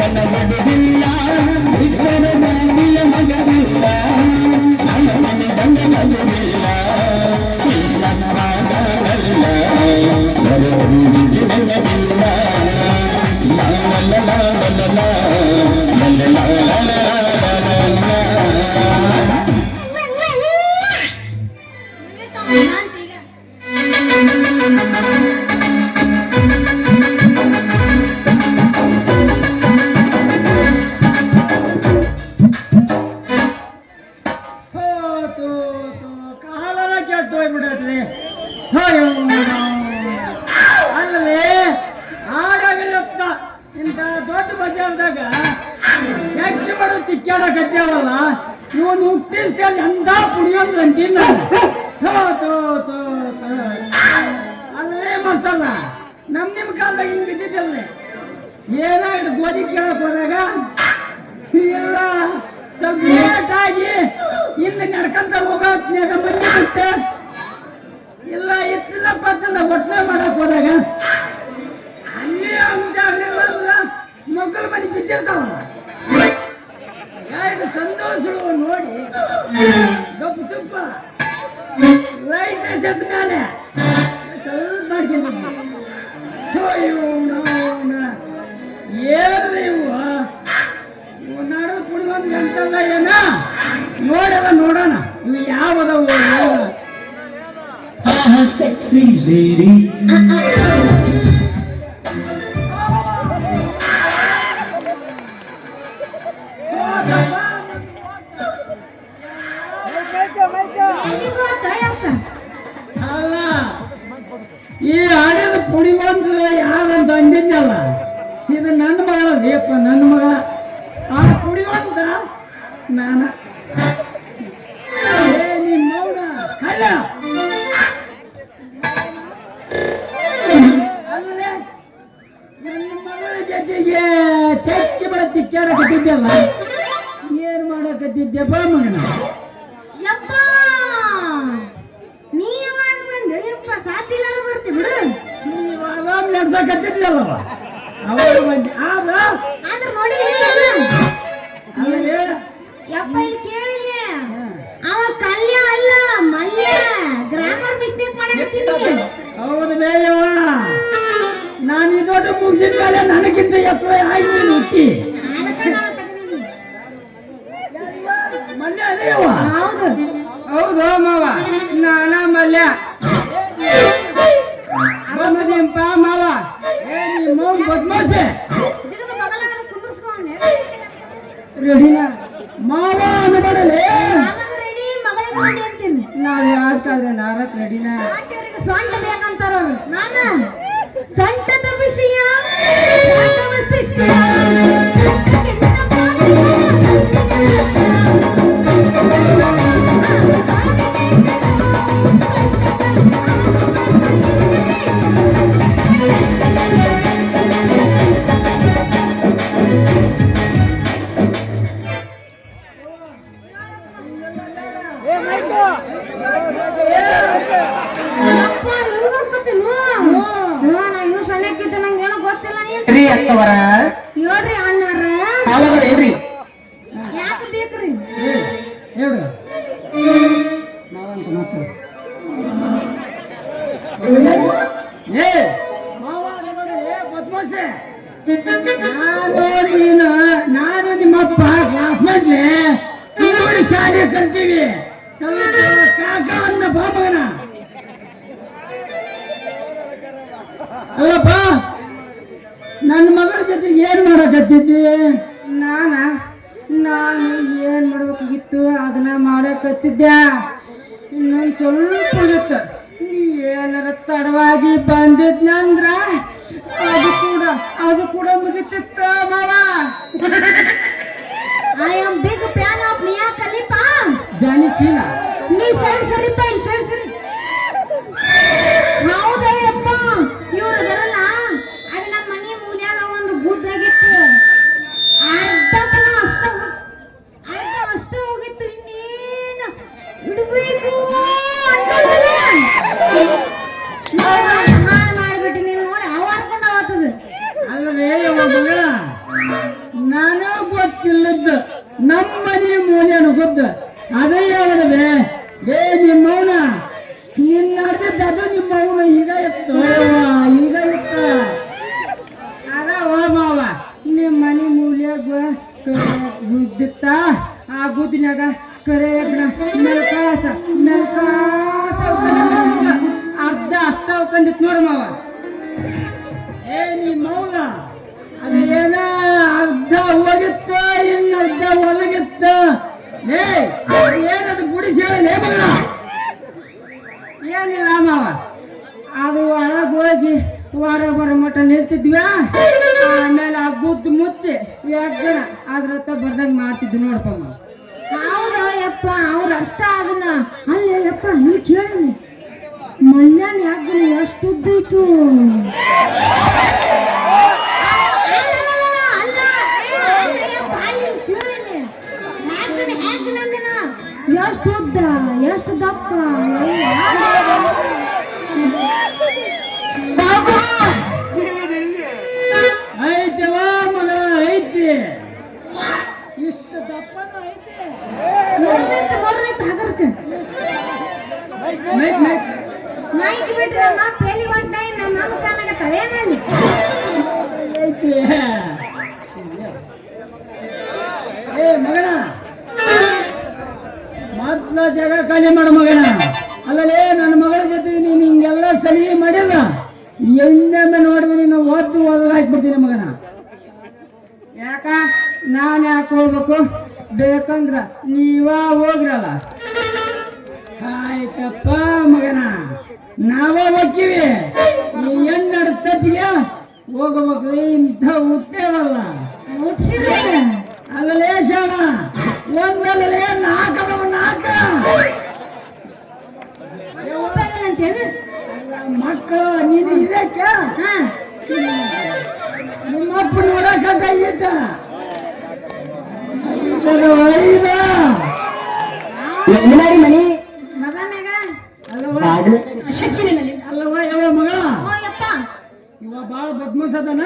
ನನ್ನ ಬಿಡುವುದಿಲ್ಲ ಇಬ್ಬರ ಮಂದಿಯ ಮಗವಿಲ್ಲ ನನ್ನ ಮನೆ ಗಂಡನಗುವಿಲ್ಲ ನನ್ನ ಮಗಳಲ್ಲ ಬರುವುದಿಲ್ಲ ಕಾಲನ ಕೆಟ್ಟು ಹೋಗ್ಬಿಡತ್ರಿ ಅಲ್ಲೇ ಆಡಾಗಿರುತ್ತ ಇಂಥ ದೊಡ್ಡ ಬಜಾರ್ದಾಗ ಹೆಚ್ಚು ಬರೋ ತಿಕ್ಕಾಡಕತ್ಯಾವಲ್ಲ ಇವನು ಹುಟ್ಟಿಸ್ತೇನೆ ಎಂದ ಕುಡಿಯೋದು ಅಂತೀನಿ ಅಲ್ಲೇ ಮಸ್ತಲ್ಲ ನಿಮ್ಮ ಕಾಲದಾಗ ಹಿಂಗಿದ್ದಿದ್ದಲ್ಲ ಏನಾಯ್ತು ಗೋಧಿ ಕೇಳಕ್ ಹೋದಾಗ ಇಲ್ಲ ಸ್ವಲ್ಪ ಲೇಟ್ ಆಗಿ ಇಲ್ಲಿ ನಡ್ಕೊಂತ ಹೋಗೋತ್ನ್ಯಾಗ ಮಂದಿ ಬಿಟ್ಟೆ ಇಲ್ಲ ಇತ್ತಿಲ್ಲ ಪತ್ತಿಲ್ಲ ಒಟ್ಟೆ ಮಾಡಕ್ ಹೋದಾಗ ಅಲ್ಲಿ ಅಂತ ಮಕ್ಕಳು ಮನೆ ಬಿದ್ದಿರ್ತಾವಲ್ಲ ಎರಡು ಸಂತೋಷಗಳು ನೋಡಿ ಗಪ್ಪು ಚುಪ್ಪ ಲೈಟ್ ಸೆತ್ ಮೇಲೆ ಸ್ವಲ್ಪ ಏನ್ರಿ ಇವು ನಾಡೋದು ಪುಡಿ ಒಂದು ಗಂಟಲ್ಲ ಏನ ನೋಡಲ್ಲ ನೋಡೋಣ ಇವು ಯಾವದವು sexy lady. ಅಲ್ಲ ಈ ಹಣದ ಪುಡಿ ಬಂದು ಯಾರಂತ ಅಂದಿದ್ದಲ್ಲ ಇದು ನನ್ನ ಮಗಳ ದೇಪ ನನ್ನ ಮಗಳ ಆ ಪುಡಿ ಬಂದ ನಾನ ನಿಮ್ಮ ಮೌನ ಅಲ್ಲ ಅಲ್ಲೇ ನನ್ನ ಮಗಳ ಜೊತೆಗೆ ತೆಕ್ಕಿ ಬಿಡ ತಿಕ್ಕಾಡಕತ್ತಿದ್ದಲ್ಲ ಏನ್ ಮಾಡಕತ್ತಿದ್ದೆ ಬಾ ಮಗನ ಯಪ್ಪ ನೀ ಯಾವಾಗ ಬಂದೆ ಯಪ್ಪ ಸಾತಿಲ್ಲ ಬರ್ತಿ ಬಿಡು ನೀವು ಆರಾಮ್ ನಡ್ಸಕತ್ತಿದ್ಲವ ಅವರು ಬಂದು ಆದ್ರ ಆದ್ರೆ ನೋಡಿ ಆಮೇಲೆ ಯಪ್ಪ ಇಲ್ಲಿ ಕೇಳಿಲ್ಲ ಅವ ಕಲ್ಯ ಅಲ್ಲ ಮಲ್ಯ ಗ್ರಾಮರ್ ಮಿಸ್ಟೇಕ್ ಮಾಡಕತ್ತಿದ್ದೆ ಹೌದು ಬೇಯವ ನಾನು ಇದೊಟ್ಟು ಮುಗಿಸಿದ ಮೇಲೆ ನನಗಿಂತ ಎತ್ತರ ಆಗಿ ನೀನು ಹುಟ್ಟಿ ಮಲ್ಯ ಅದೇಯವ ಹೌದು ಹೌದು ಮಾವ ನಾನ ಮಲ್ಯ ಬಂದದಿಂಪ ಮಾವ ಏ ನಿಮ್ಮ ಬದ್ಮಾಸೆ ಜಿಗದ ಬಗಲಾಗ ಕುಂದ್ರಸ್ಕೊಂಡೆ ರೆಡಿನ ಮಾವ ಅನ್ಬೇಡಲೇ ರೆಡಿ ಮಗಳಿಗೆ ರೆಡಿ ಅಂತೀನಿ ನಾವ್ ಯಾಕಾದ್ರೆ ನಾರಕ್ ರೆಡಿನ ಆಟೋರಿಗೆ ಸೊಂಟ ಬೇಕಂತಾರ ಅವ್ರು ನಾನ ಸೊಂಟದ ವಿಷಯ ಸೊಂಟದ ಶಿಷ್ಯ. ಅಪ್ಪ, ಹೆಂಗ್ ಗೊತ್ತಿಲ್ವ? ನಾ ಇನ್ನೂ ಸಣ್ಣಕ್ಕಿದ್ದೆ ನಂಗೇನೋ ಗೊತ್ತಿಲ್ಲ ನೀನ್ ರೀ ಅಕ್ಕವರ ಹೇಳ್ರಿ ಅಣ್ಣಾರ ಹಾಲದರ ಏನ್ರಿ ಯಾಕೆ ಬೇಕ್ರಿ ಹೇಳು ಮಾವಂತ ಮಾತು ಏ ಮಾವ ಅನ್ಬೇಡಲೇ ಬದ್ಮಾಸೆ ನಾನು ನಿಮ್ಮಪ್ಪ ಕ್ಲಾಸ್ಮೇಟ್ಲೆ ನೋಡಿ ಶಾಲೆ ಕಲ್ತೀವಿ ಸ್ವಲ್ಪ ಕಾಕ ಅನ್ನ ಬಾ ಮಗನ ಅಲ್ಲಪ್ಪ ನನ್ನ ಮಗಳ ಜೊತೆ ಏನ್ ಮಾಡಕತ್ತಿದ್ದಿ ನಾನು ಏನ್ ಮಾಡ್ಬೇಕಾಗಿತ್ತು ಅದನ್ನ ಮಾಡಕತ್ತಿದ್ದೆ ಇನ್ನೊಂದು ಸ್ವಲ್ಪ ಉಳಿದಿತ್ತು ಏನಾರ ತಡವಾಗಿ ಬಂದಿದ್ನಂದ್ರ ಅದು ಕೂಡ ಮುಗಿತಿತ್ತ ಮಾವ I am big fan of Mia Khalifa ಜಾನಿಸೀನ ನೀ ಸೈಡ್ ಸರಿಪ್ಪ ಇಲ್ಲಿ ಸೈಡ್ ಸರಿ ಹೌದಯ್ಯಪ್ಪ ಇವ್ರು ಬರಲ್ಲ ಅದು ನಮ್ಮ ಮನೆ ಮುನ್ಯಾಗ ಒಂದು ಗುದ್ದಾಗಿತ್ತು ಅರ್ಧ ಹೋಗಿತ್ತು ಇನ್ನೇನು ಇಡಬೇಕು ಮಾಡಿಬಿಟ್ಟು ನೀನು ನೋಡಿ ಅವಾರ್ಕೊಂಡು ಅವತ್ತದು ಅಲ್ಲವೇ ಮಗಳ ನನಗ್ ಗೊತ್ತಿಲ್ಲದ ನಮ್ಮ ಮನೆ ಮೂಲೆಯನ್ನು ಗೊತ್ತ ಅದೇ ಯಾವನವೇ ಏ ನಿಮ್ಮವನ ನಿನ್ನ ನಡೆದಿದ್ದ ಅದು ನಿಮ್ಮವನ ಈಗ ಇತ್ತು ಈಗ ಇತ್ತ ಅದ ಓ ಮಾವ ನಿಮ್ಮ ಮನೆ ಮೂಲೆಯಾಗ ಗುದ್ದಿತ್ತ ಆ ಗುದ್ದಿನಾಗ ಕರೆ ಮೆಲ್ಕಾಸ ಅರ್ಧ ಅಷ್ಟ ಉಳ್ಕೊಂಡಿತ್ತು ನೋಡು ಮಾವ ಏ ನಿಮ್ಮವನ ಅದೇನ ಅರ್ಧ ಹೋಗಿತ್ತ ಇನ್ನು ಅರ್ಧ ಒಳಗಿತ್ತ ಏ ಏನದು ಗುಡಿಸಿ ಹೇಳಿ ಮಗ ಏನಿಲ್ಲ ಮಾವ ಅದು ಒಳಗೆ ಹೋಗಿ ಹೊರ ಮಟ್ಟ ನಿಲ್ತಿದ್ವಿ ಆಮೇಲೆ ಆ ಗುದ್ದು ಮುಚ್ಚಿ ಯಾಕನ ಅದ್ರ ಹತ್ತ ಬರ್ದಂಗೆ ಮಾಡ್ತಿದ್ವಿ ನೋಡಪ್ಪ ಮಾವ ಹೌದಾ ಯಪ್ಪ ಅವ್ರ ಅಷ್ಟ ಅದನ್ನ ಅಲ್ಲೇ ಯಪ್ಪ ನೀ ಕೇಳಿ ಮಲ್ಯಾನ ಯಾಕೆ ಎಷ್ಟು ಉದ್ದಿತ್ತು ಎಷ್ಟು ಉದ್ದ ಎಷ್ಟು ದಪ್ಪ ಐತೆವ ಮಗ ಐತಿ ಇಷ್ಟು ದಪ್ಪನ ಐತಿ ನಾಯ್ಕ್ ಬಿಟ್ರೆ ನಮ್ಮ ಪೇಲಿ ಹೊಂಟ ನಮ್ಮ ಅಮ್ಮ ಕಾಣಕತ್ತಾಳೆ ನಾನು ಐತಿ ಏ ಮಗನ ಮೊದ್ಲ ಜಾಗ ಖಾಲಿ ಮಾಡು ಮಗನ ಅಲ್ಲಲೇ ನನ್ನ ಮಗಳ ಜೊತೆ ನೀನು ಹಿಂಗೆಲ್ಲ ಸರಿ ಮಾಡಿಲ್ಲ ಇನ್ನೊಮ್ಮೆ ನೋಡಿದ್ರೆ ನೀನು ಓದ್ದು ಹಾಕ್ಬಿಡ್ತೀನಿ ಮಗನ ಯಾಕ ನಾನು ಯಾಕೆ ಹೋಗ್ಬೇಕು ಬೇಕಂದ್ರ ನೀವ ಹೋಗ್ರಲ್ಲ ಆಯ್ತಪ್ಪ ಮಗನ ನಾವ ಹೋಗ್ತೀವಿ ಈ ಹೆಣ್ಣಡ ತಪ್ಪಿಗೆ ಹೋಗಬೇಕು ಇಂಥ ಹುಟ್ಟೇವಲ್ಲ ಅಲ್ಲಲೇ ಶಾಣ ಒಂದಲ್ಲೇ ನಾಲ್ಕದವ ನಾಲ್ಕ ಮಕ್ಕಳು ನೀನು ಇದಕ್ಕೆ ನಿಮ್ಮಪ್ಪ ನೋಡಕ ಈತ ಮುನ್ನಾಡಿ ಮನಿ ಅಲ್ಲವ ಯಾವ ಮಗಳ ಇವ ಬಾಳ ಬದ್ಮಾಸ್ ಅದಾನ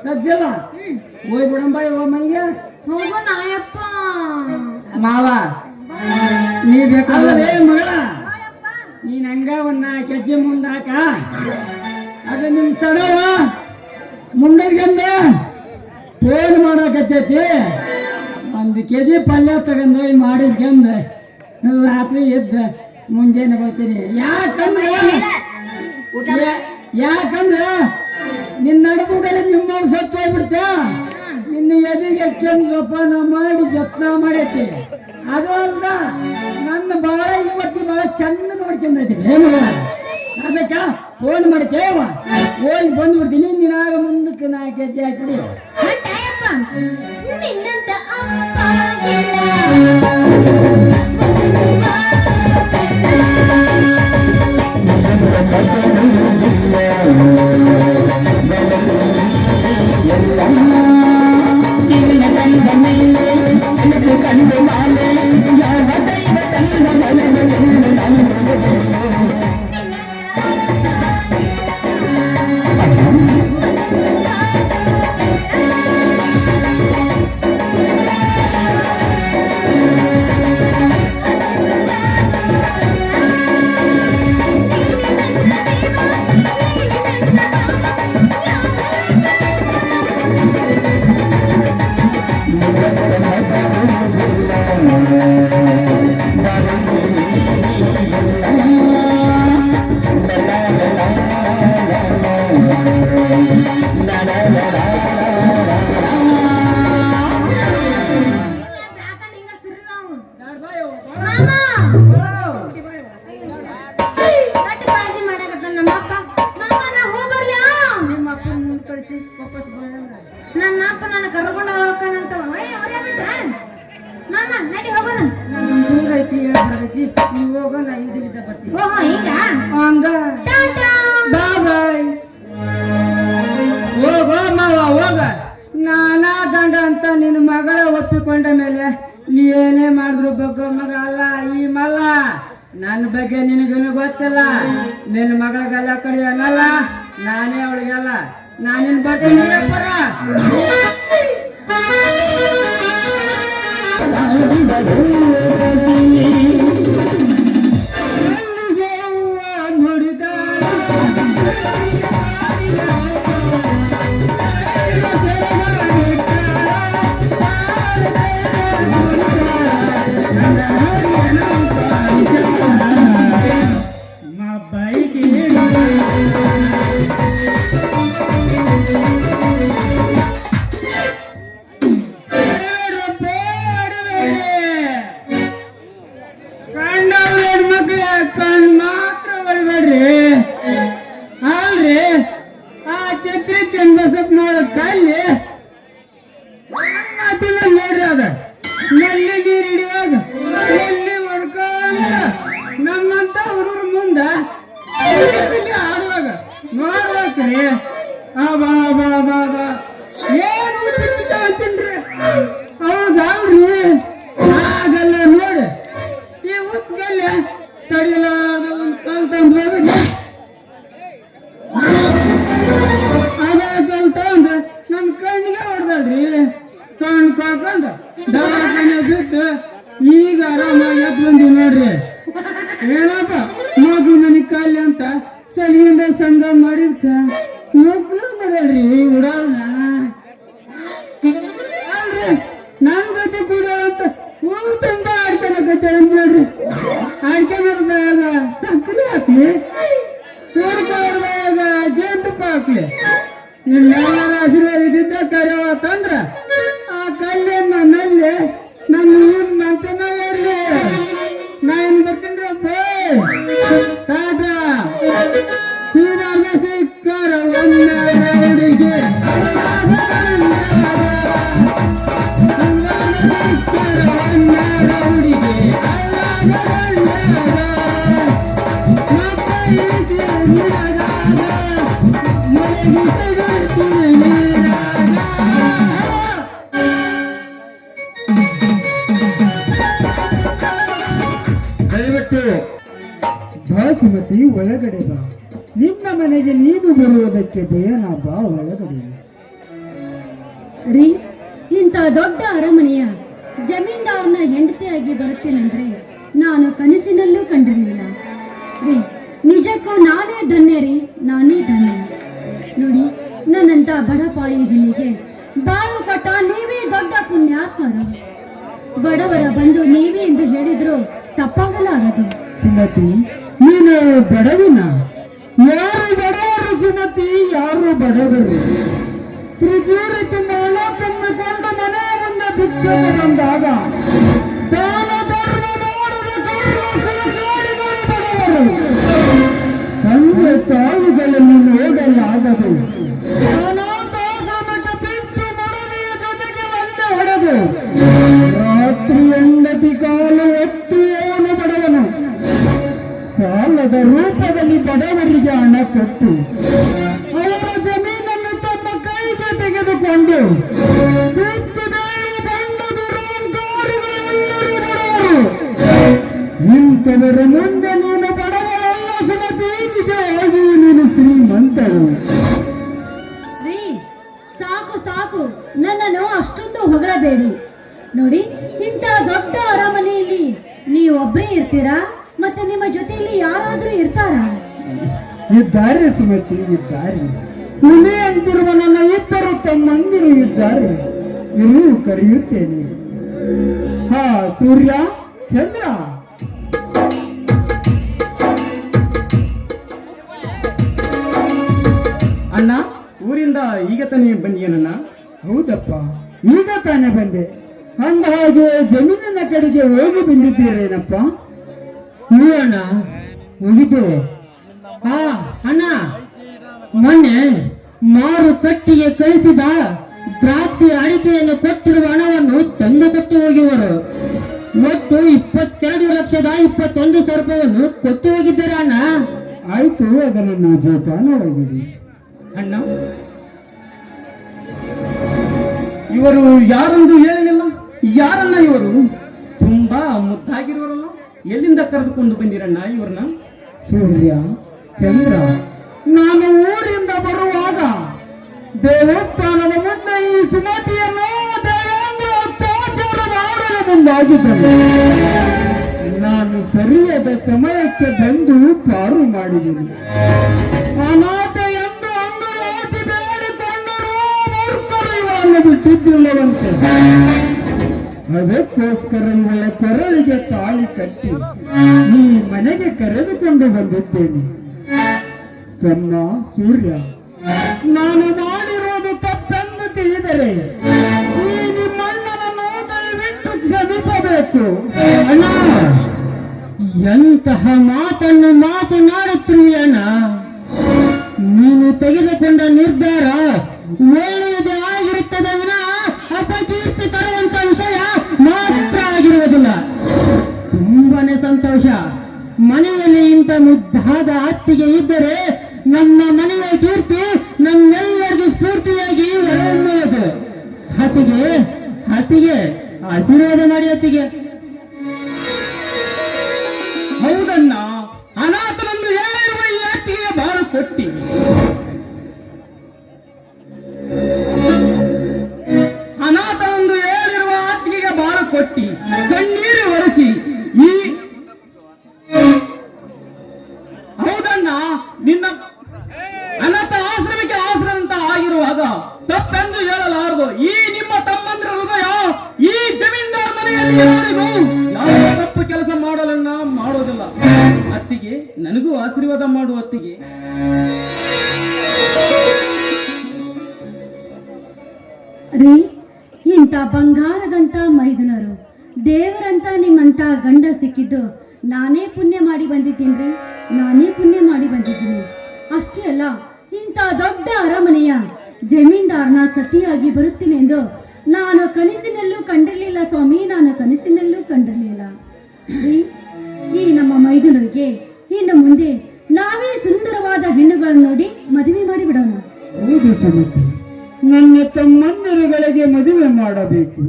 ಸಜ್ಜಲ್ಲ ಹೋಯ್ ಬಿಡಂಬ ಇವ ಮನೆಗೆ ಹೋಗೋ ನಾಯಪ್ಪ ಮಾವ ನೀ ಬೇಕಲ್ಲವೇ ಮಗಳ ನೀನ್ ಹಂಗ ಒಂದ್ ಕೆಜಿ ಮುಂದಾಕ ಅದು ನಿಮ್ ಸಡವ ಮುಂಡರ್ಗಂದ ಫೋನ್ ಮಾಡಕತ್ತೈತಿ 1 ಕೆಜಿ ಪಲ್ಯ ತಗೊಂಡು ಮಾಡಿಸ್ಕೊಂಡ ರಾತ್ರಿ ಎದ್ದ ಮುಂಜಾನೆ ಬರ್ತೀನಿ ಯಾಕಂದ್ರ ನಿನ್ನ ನಡ್ದುಡಲೆ ನಿಮ್ಮ ಸತ್ತು ಹೋಗ್ಬಿಡ್ತೇ ನಿನ್ನ ಎದೆಗೆ ಜೋಪಾನ ಮಾಡಿ ಜತ್ನ ಮಾಡೈತಿ ಅದು ಅಲ್ದ ನನ್ನ ಬಾಳ ಇವತ್ತಿ ಬಾಳ ಚಂದ ನೋಡ್ಕೊಂಡೈತಿ ಅದಕ್ಕ ಫೋನ್ ಮಾಡ್ತೇವ ಹೋಗಿ ಬಂದ್ಬಿಡ್ತೀನಿ ನೀನಾಗ ಮುಂದಕ್ಕೆ 4 ಕೆಜಿ ಹಾಕಿಡಿ ನಿನ್ನಂತ ನನ್ನ ಅಪ್ಪ ನನ್ನ ಕರ್ಕೊಂಡು ಹೋಗ್ತಾನಂತ ಮಾಮ ನಡಿ ಹೋಗೋಣ ದೂರ ಐತಿ ನೀವು ಹೋಗೋಣ ಹಿಂದಿನಿಂದ ಬರ್ತೀವಿ ಓಹೋ ಈಗ ಹಂಗ ಟಾಟಾ ಬಾಯ್ ಹೋಗೋ ಮಾವ ಹೋಗ ನಾನಾ ಗಂಡ ಅಂತ ನಿನ್ನ ಮಗಳ ಒಪ್ಪಿಕೊಂಡ ಮೇಲೆ ನೀ ಏನೇ ಮಾಡಿದ್ರು ಬಗ್ಗೆ ಮಗ ಅಲ್ಲ ಈ ಮಲ್ಲ ನನ್ನ ಬಗ್ಗೆ ನಿನಗೇನು ಗೊತ್ತಿಲ್ಲ ನಿನ್ನ ಮಗಳಿಗೆಲ್ಲ ಕಡೆ ಅನ್ನಲ್ಲ ನಾನೇ ಅವಳಿಗೆಲ್ಲ ನಾನಿನ್ ಬಗ್ಗೆ ನಮ್ಮಂತ ಹುಡುಗರ ಮುಂದ ಆಡುವಾಗ ನೋಡ್ಬೇಕ್ರಿ ಏನು ಅಂತೀನ್ರಿ ಹೌದಲ್ರಿ ಆಗಲ್ಲ ನೋಡಿ ಈ ಉತ್ಗಲ್ಲ ತಡಿಲಾದ ಒಂದು ಕಲ್ ತಂದು ಅದೇ ಕಲ್ ತಗೊಂಡು ನನ್ನ ಕಣ್ಣಿಗೆ ಹೊಡೆದಲ್ರಿ ಕಣ್ಣು ಕಾಕೊಂಡು ದವಾಖಾನೆ ಬಿದ್ದು ಈಗ ಆರಾಮಾಗಿ ಎದ್ದು ಬಂದೀವಿ ನೋಡ್ರಿ. ಏನಪ್ಪ ಮಗು ನನಗೆ ಕಾಲಿ ಅಂತ ಸಲಿಯಿಂದ ಸಂಘ ಮಾಡಿದ್ಕ ಮಗ್ಳು ಮಾಡಲ್ರಿ ಉಡಾವಣ ಅಲ್ರಿ ನನ್ನ ಜೊತೆ ಕೂಡ ಅಂತ ಊರು ತುಂಬ ಆಡ್ಕೊಳಕತ್ತೆ ನೋಡ್ರಿ. ಆಡ್ಕೊಳೋದ್ರಾಗ ಸಕ್ಕರೆ ಹಾಕ್ಲಿ ಕೂಡ್ಕೊಳ್ಳೋದ್ರಾಗ ಜೇನುತುಪ್ಪ ಹಾಕ್ಲಿ ನಿಮ್ಮೆಲ್ಲರ ಆಶೀರ್ವಾದ ಇದ್ದಿದ್ದ ಕರೆಯವತ್ತಂದ್ರ ಆ ಕಲ್ಲಿನ ನಲ್ಲಿ ನನ್ನ ಊರ್ ಮಂಚನ ಇರ್ಲಿ. ನಾ ಏನ್ ಬರ್ತೀನ್ರಪ್ಪ ಟಾಟಾ ಶ್ರೀರಾಮ ಸಿಕ್ಕರ ಹುಡುಗಿ ದಯವಿಟ್ಟು ಬಾಸುಮತಿ ಒಳಗಡೆ ಬಾ. ನಿನ್ನ ಮನೆಗೆ ನೀನು ಬರುವುದಕ್ಕೆ ಭಯನ ಬಾ ಒಳಗಡೆ. ರೀ ಇಂಥ ದೊಡ್ಡ ಅರಮನೆಯ ಜಮೀನ್ದಾರನ ಹೆಂಡತಿಯಾಗಿ ಬರುತ್ತೇನೆಂದ್ರೆ ನಾನು ಕನಸಿನಲ್ಲೂ ಕಂಡಿರಲಿಲ್ಲ ರೀ. ನಿಜಕ್ಕೂ ನಾನೇ ಧನ್ಯ ರೀ, ನಾನೇ ಧನ್ಯ. ನೋಡಿ ನನ್ನಂತ ಬಡಪಾಯಿ ಹೆಣ್ಣಿಗೆ ಬಾಳು ಕೊಟ್ಟ ನೀವೇ ದೊಡ್ಡ ಪುಣ್ಯಾತ್ಮರು. ಬಡವರ ಬಂದು ನೀವೇ ಎಂದು ಹೇಳಿದ್ರು ತಪ್ಪಾಗಲಾರದು. ಸುಮತಿ ನೀನು ಬಡವಿನ? ಯಾರು ಬಡವರು ಸುಮತಿ? ಯಾರು ಬಡವರು? ತ್ರಿಜೂರಿ ತುಂಬ ತುಂಬಿಕೊಂಡು ಮನೆ ಮುಂದೆ ಭಿಕ್ಷೆ ಬಂದಾಗ ದಾನ ಧರ್ಮ ಮಾಡದ ಬಡವರು. ತಂದೆ ತಾವುಗಳನ್ನು ನೋಡಲಾಗದು. ಅನಾಥಾಶ್ರಮಕ್ಕೆ ಬಿಟ್ಟು ಮಡದಿಯ ಜೊತೆಗೆ ಒಂದೇ ಹೊಡೆದು ರಾತ್ರಿ ಹೆಂಡತಿ ಕಾಲು ಒತ್ತು ಅವನು ಬಡವನು. ಸಾಲದ ರೂಪದಲ್ಲಿ ಬಡವರಿಗೆ ಹಣ ಕೊಟ್ಟು ಅವರ ಜಮೀನನ್ನು ತಮ್ಮ ಕೈಗೆ ತೆಗೆದುಕೊಂಡು ಇಂಥವರ ಮುಂದೆ ನೀನು ಬಡವರಲ್ಲ ಸುಮತಿ, ನಿಜವಾಗಿ ನೀನು ಶ್ರೀಮಂತರು. ರೀ ಸಾಕು ಸಾಕು, ನನ್ನನ್ನು ಅಷ್ಟೊಂದು ಹೊಗಳಬೇಡಿ. ನೋಡಿ ಇಂಥ ದೊಡ್ಡ ಅರಮನೆಯಲ್ಲಿ ನೀವು ಒಬ್ಬರೇ ಇರ್ತೀರಾ? ಮತ್ತೆ ನಿಮ್ಮ ಜೊತೆಯಲ್ಲಿ ಯಾರಾದ್ರೂ ಇರ್ತಾರಾ? ಇದ್ದಾರೆ ಸುಮತಿ, ಇದ್ದಾರೆ. ಹುಲಿ ಅಂತಿರುವ ನನ್ನ ಇಬ್ಬರು ತಮ್ಮಂದಿರು ಇದ್ದಾರೆ. ಇರು ಕರೆಯುತ್ತೇನೆ. ಹಾ ಸೂರ್ಯ ಚಂದ್ರ. ಅಣ್ಣ, ಊರಿಂದ ಈಗ ತಾನೇ ಬಂದಿಯನಣ್ಣ? ಹೌದಪ್ಪ, ಈಗ ತಾನೇ ಬಂದೆ. ಅಂದ ಹಾಗೆ ಜಮೀನಿನ ಕಡೆಗೆ ಹೋಗಿ ಬಂದಿದ್ದೀರೇನಪ್ಪ? ಹ್ಞೂ ಅಣ್ಣ, ಹೋಗಿದ್ದೇವೆ. ಹಾ ಅಣ್ಣ, ಮೊನ್ನೆ ಮಾರುಕಟ್ಟೆಗೆ ಕಳಿಸಿದ ದ್ರಾಕ್ಷಿ ಅಡಿಕೆಯನ್ನು ಕೊಟ್ಟಿರುವ ಹಣವನ್ನು ತಂದು ಕೊಟ್ಟು ಹೋಗಿವರು. ಒಟ್ಟು 22,21,000 ಕೊಟ್ಟು ಹೋಗಿದ್ದಾರೆ ಅಣ್ಣ. ಆಯ್ತು, ಅದನ್ನು ಜೋಪಾನವಾಗಿರಿ. ಅಣ್ಣ, ಇವರು ಯಾರೆಂದು ಹೇಳಲಿಲ್ಲ. ಯಾರನ್ನ ಇವರು? ತುಂಬಾ ಮುದ್ದಾಗಿರುವರಲ್ಲ. ಎಲ್ಲಿಂದ ಕರೆದುಕೊಂಡು ಬಂದಿರಣ್ಣ ಇವ್ರನ್ನ? ಸೂರ್ಯ ಚಂದ್ರ, ನಾನು ಊರಿಂದ ಬರುವಾಗ ದೇವಸ್ಥಾನದ ಮುಂದೆ ಈ ಸುಮತಿಯನ್ನು ಎಂದಾಗಿದ್ದರು. ನಾನು ಸರಿಯಾದ ಸಮಯಕ್ಕೆ ಬಂದು ಪಾರು ಮಾಡಿದೆನು. ಅನಾಥ ಎಂದು ಅಂಗಲಾಚಿ ಬೇಡಿಕೊಂಡರೂ ಮೂರ್ಖರು ಇವಳನ್ನು ಬಿಟ್ಟಿದ್ದಿಲ್ಲವಂತೆ. ಅದಕ್ಕೋಸ್ಕರ ಇವಳ ಕೊರಳಿಗೆ ತಾಳಿ ಕಟ್ಟಿ ಈ ಮನೆಗೆ ಕರೆದುಕೊಂಡು ಬಂದಿದ್ದೇನೆ. ಸಣ್ಣ ಸೂರ್ಯ, ನಾನು ಮಾಡಿರೋದು ತಪ್ಪೆಂದು ತಿಳಿದರೆ ಈ ನಿಮ್ಮಣ್ಣನನ್ನು ದಯವಿಟ್ಟು ಕ್ಷಮಿಸಬೇಕು. ಅಣ್ಣ, ಎಂತಹ ಮಾತನ್ನು ಮಾತನಾಡುತ್ತಿರುವೆಯಣ್ಣ. ನೀನು ತೆಗೆದುಕೊಂಡ ನಿರ್ಧಾರ ಒಳ್ಳೆಯದೇ ಆಗಿರುತ್ತದೆ ವಿನಃ ಅಪಕೀರ್ತಿ ತರುವಂತ ವಿಷಯ ಮಾತ್ರ ಆಗಿರುವುದಿಲ್ಲ. ತುಂಬಾನೇ ಸಂತೋಷ. ಮನೆಯಲ್ಲಿ ಇಂಥ ಮುದ್ದಾದ ಅತ್ತಿಗೆ ಇದ್ದರೆ ನಮ್ಮ ಮನೆಯ ಕೀರ್ತಿ ನಮ್ಮೆಲ್ಲರಿಗೂ ಸ್ಫೂರ್ತಿಯಾಗಿ ಹೊರಹೊಮ್ಮುವುದು. ಹತ್ತಿಗೆ ಆಶೀರ್ವಾದ ಮಾಡಿ ಅತ್ತಿಗೆ. ಹೌದಣ್ಣ, ಅನಾಥನನ್ನು ಹೇಳಿರುವ ಈ ಅತ್ತಿಗೆ ಬಾಳ ಕೊಟ್ಟಿ. ಅನಾಥನೊಂದು ಹೇಳಿರುವ ಅತ್ತಿಗೆಗೆ ಬಾಳ ಕೊಟ್ಟಿ ಕಣ್ಣೀರು ಒರೆಸಿ ಈ ಹೌದಣ್ಣ, ನಿನ್ನ ಅನಾಥ ಆಶ್ರಮಕ್ಕೆ ಆಶ್ರಮಂತ ಆಗಿರುವಾಗ ತಪ್ಪೆಂದು ಹೇಳಲಾರದು. ಈ ನಿಮ್ಮ ತಮ್ಮಂದ್ರ ಹೃದಯ ಈ ಜಮೀನ್ದಾರ್ ಮನೆಯಲ್ಲಿ ಯಾರಿಗೂ ಯಾವ ತಪ್ಪು ಕೆಲಸ ಮಾಡಲನ್ನ ಮಾಡೋದಿಲ್ಲ. ಅತ್ತಿಗೆ, ನನಗೂ ಆಶೀರ್ವಾದ ಮಾಡುವ ಅತ್ತಿಗೆ. ರೀ, ಇಂಥ ಬಂಗಾರದಂತ ಮೈದುನರು, ದೇವರಂತ ನಿಮ್ಮಂತ ಗಂಡ ಸಿಕ್ಕಿದ್ದು ನಾನೇ ಪುಣ್ಯ ಮಾಡಿ ಬಂದಿದ್ದೀನಿ. ಅಷ್ಟೇ ಅಲ್ಲ, ಇಂಥ ದೊಡ್ಡ ಅರಮನೆಯ ಜಮೀನ್ದಾರನ ಸತಿಯಾಗಿ ಬರುತ್ತೀನೆಂದು ನಾನು ಕನಸಿನಲ್ಲೂ ಕಂಡಿರಲಿಲ್ಲ ಸ್ವಾಮಿ, ರೀ, ಈ ನಮ್ಮ ಮೈದುನರಿಗೆ ಇನ್ನು ಮುಂದೆ ನಾವೇ ಸುಂದರವಾದ ಹೆಣ್ಣುಗಳನ್ನು ನೋಡಿ ಮದುವೆ ಮಾಡಿಬಿಡೋಣ. ಹೌದು ಸುಮತಿ, ನನ್ನ ತಮ್ಮಂದಿರುಗಳಿಗೆ ಮದುವೆ ಮಾಡಬೇಕು.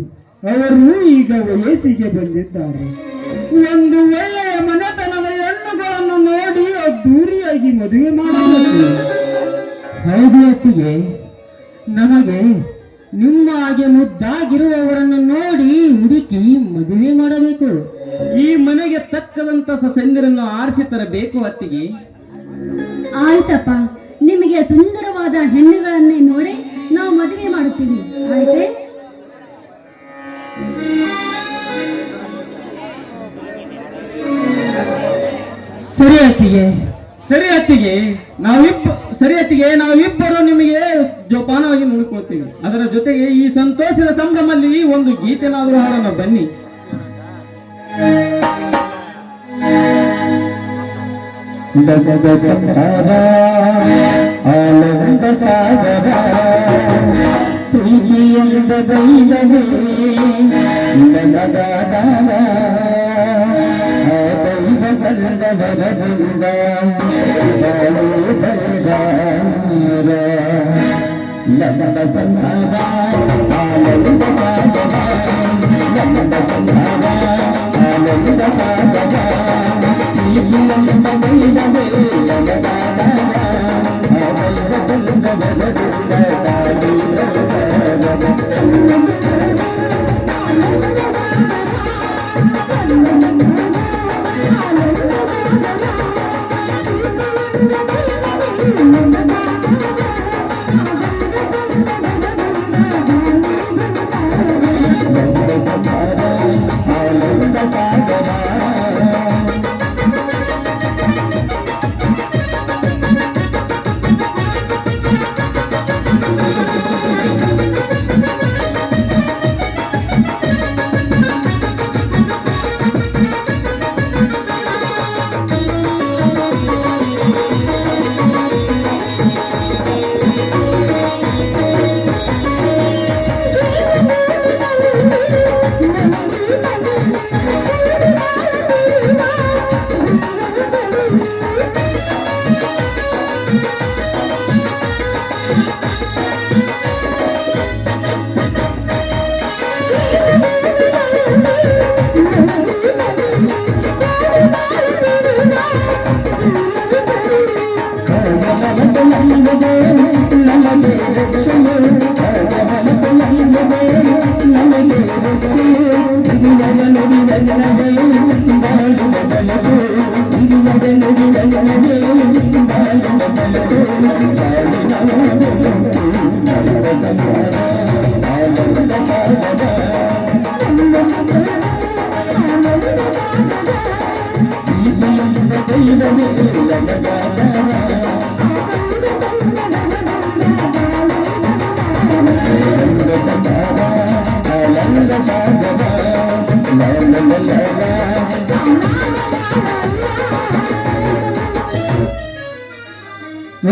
ಅವರು ಈಗ ವಯಸ್ಸಿಗೆ ಬಂದಿದ್ದಾರೆ. ಒಂದು ಒಳ್ಳೆಯ ಮನೆತನದ ಹೆಣ್ಣುಗಳನ್ನು ನೋಡಿ ಅದ್ದೂರಿಯಾಗಿ ಮದುವೆ ಮಾಡಬೇಕು. ಹೌದು ಅತ್ತಿಗೆ, ನಮಗೆ ನಿಮ್ಮ ಹಾಗೆ ಮುದ್ದಾಗಿರುವವರನ್ನು ನೋಡಿ ಹುಡುಕಿ ಮದುವೆ ಮಾಡಬೇಕು. ಈ ಮನೆಗೆ ತಕ್ಕದಂತ ಸೊಸೆಂದಿರನ್ನು ಆರಿಸಿ ತರಬೇಕು ಅತ್ತಿಗೆ. ಆಯ್ತಪ್ಪ, ನಿಮಗೆ ಸುಂದರವಾದ ಹೆಣ್ಣುಗಳನ್ನೇ ನೋಡಿ ನಾವು ಮದುವೆ ಮಾಡುತ್ತೀವಿ. ಆಯ್ತೆ? ಸರಿ ಅತ್ತಿಗೆ, ನಾವಿಬ್ಬರು ನಿಮಗೆ ಜೋಪಾನವಾಗಿ ನೋಡಿಕೊಳ್ತೀವಿ. ಅದರ ಜೊತೆಗೆ ಈ ಸಂತೋಷದ ಸಂಭ್ರಮದಲ್ಲಿ ಒಂದು ಗೀತೆನಾದರೂ ಹಾಡೋಣ, ಬನ್ನಿ. ಆನಂದ ಸಾಗರ ಪ್ರೀತಿಯಿಂದ ದೈವವೇ ನನಗಾದಾರ ಆ ದೈವ ಬಂದವರದಿಂದ ಬಾಳು ಬಂಗಾರ ನಂದ ಸಂಸಾರ ಆನಂದ ಸಾಗರ ನಂದ ಸಂಸಾರ ಆನಂದ ಸಾಗರ ಪ್ರೀತಿಯಿಂದ ದೈವವೇ ನನಗಾದಾರ ಆ ದೈವ ಬಂದವರದಿಂದ ಬಾಳು ನಮಗೆ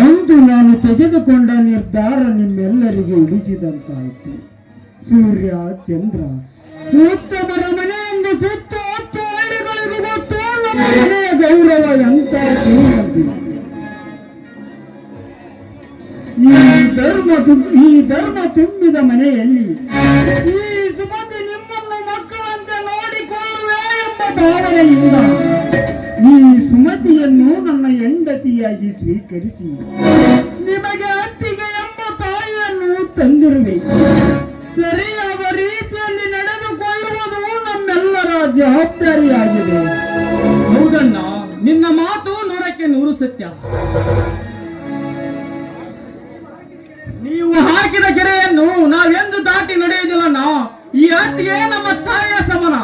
ಒಂದು ನಾನು ತೆಗೆದುಕೊಂಡ ನಿರ್ಧಾರ ನಿಮ್ಮೆಲ್ಲರಿಗೆ ಉಳಿಸಿದಂತಾಯಿತು. ಸೂರ್ಯ ಚಂದ್ರ ಉತ್ತಮರ ಮನೆಯಿಂದ ಸುತ್ತ 10 ಹಳ್ಳಿಗಳಿಗೂ ಗೊತ್ತು ನಮ್ಮ ಮನೆಯ ಗೌರವ ಎಂತ ಈ ಧರ್ಮ ತುಂಬಿದ ಮನೆಯಲ್ಲಿ ಈ ಸುಮತಿ ನಿಮ್ಮನ್ನು ಮಕ್ಕಳಂತೆ ನೋಡಿಕೊಳ್ಳುವೆ ಎಂಬ ಭಾವನೆಯಿಂದ ಈ ಸುಮತಿಯನ್ನು ನನ್ನ ಹೆಂಡತಿಯಾಗಿ ಸ್ವೀಕರಿಸಿ ನಿಮಗೆ ಅತ್ತಿಗೆ ಎಂಬ ತಾಯಿಯನ್ನು ತಂದಿರುವೆ. ಸರಿಯಾದ ರೀತಿಯಲ್ಲಿ ನಡೆದುಕೊಳ್ಳುವುದು ನಮ್ಮೆಲ್ಲರ ಜವಾಬ್ದಾರಿಯಾಗಿದೆ. ಹೌದಣ್ಣ, ನಿನ್ನ ಮಾತು 100ಕ್ಕೆ 100 ಸತ್ಯ. ನೀವು ಹಾಕಿದ ಗೆರೆಯನ್ನು ನಾವೆಂದು ದಾಟಿ ನಡೆಯುವುದಿಲ್ಲಣ್ಣ. ಈ ಅತ್ತಿಗೆ ನಮ್ಮ ತಾಯಿಯ ಸಮಾನ.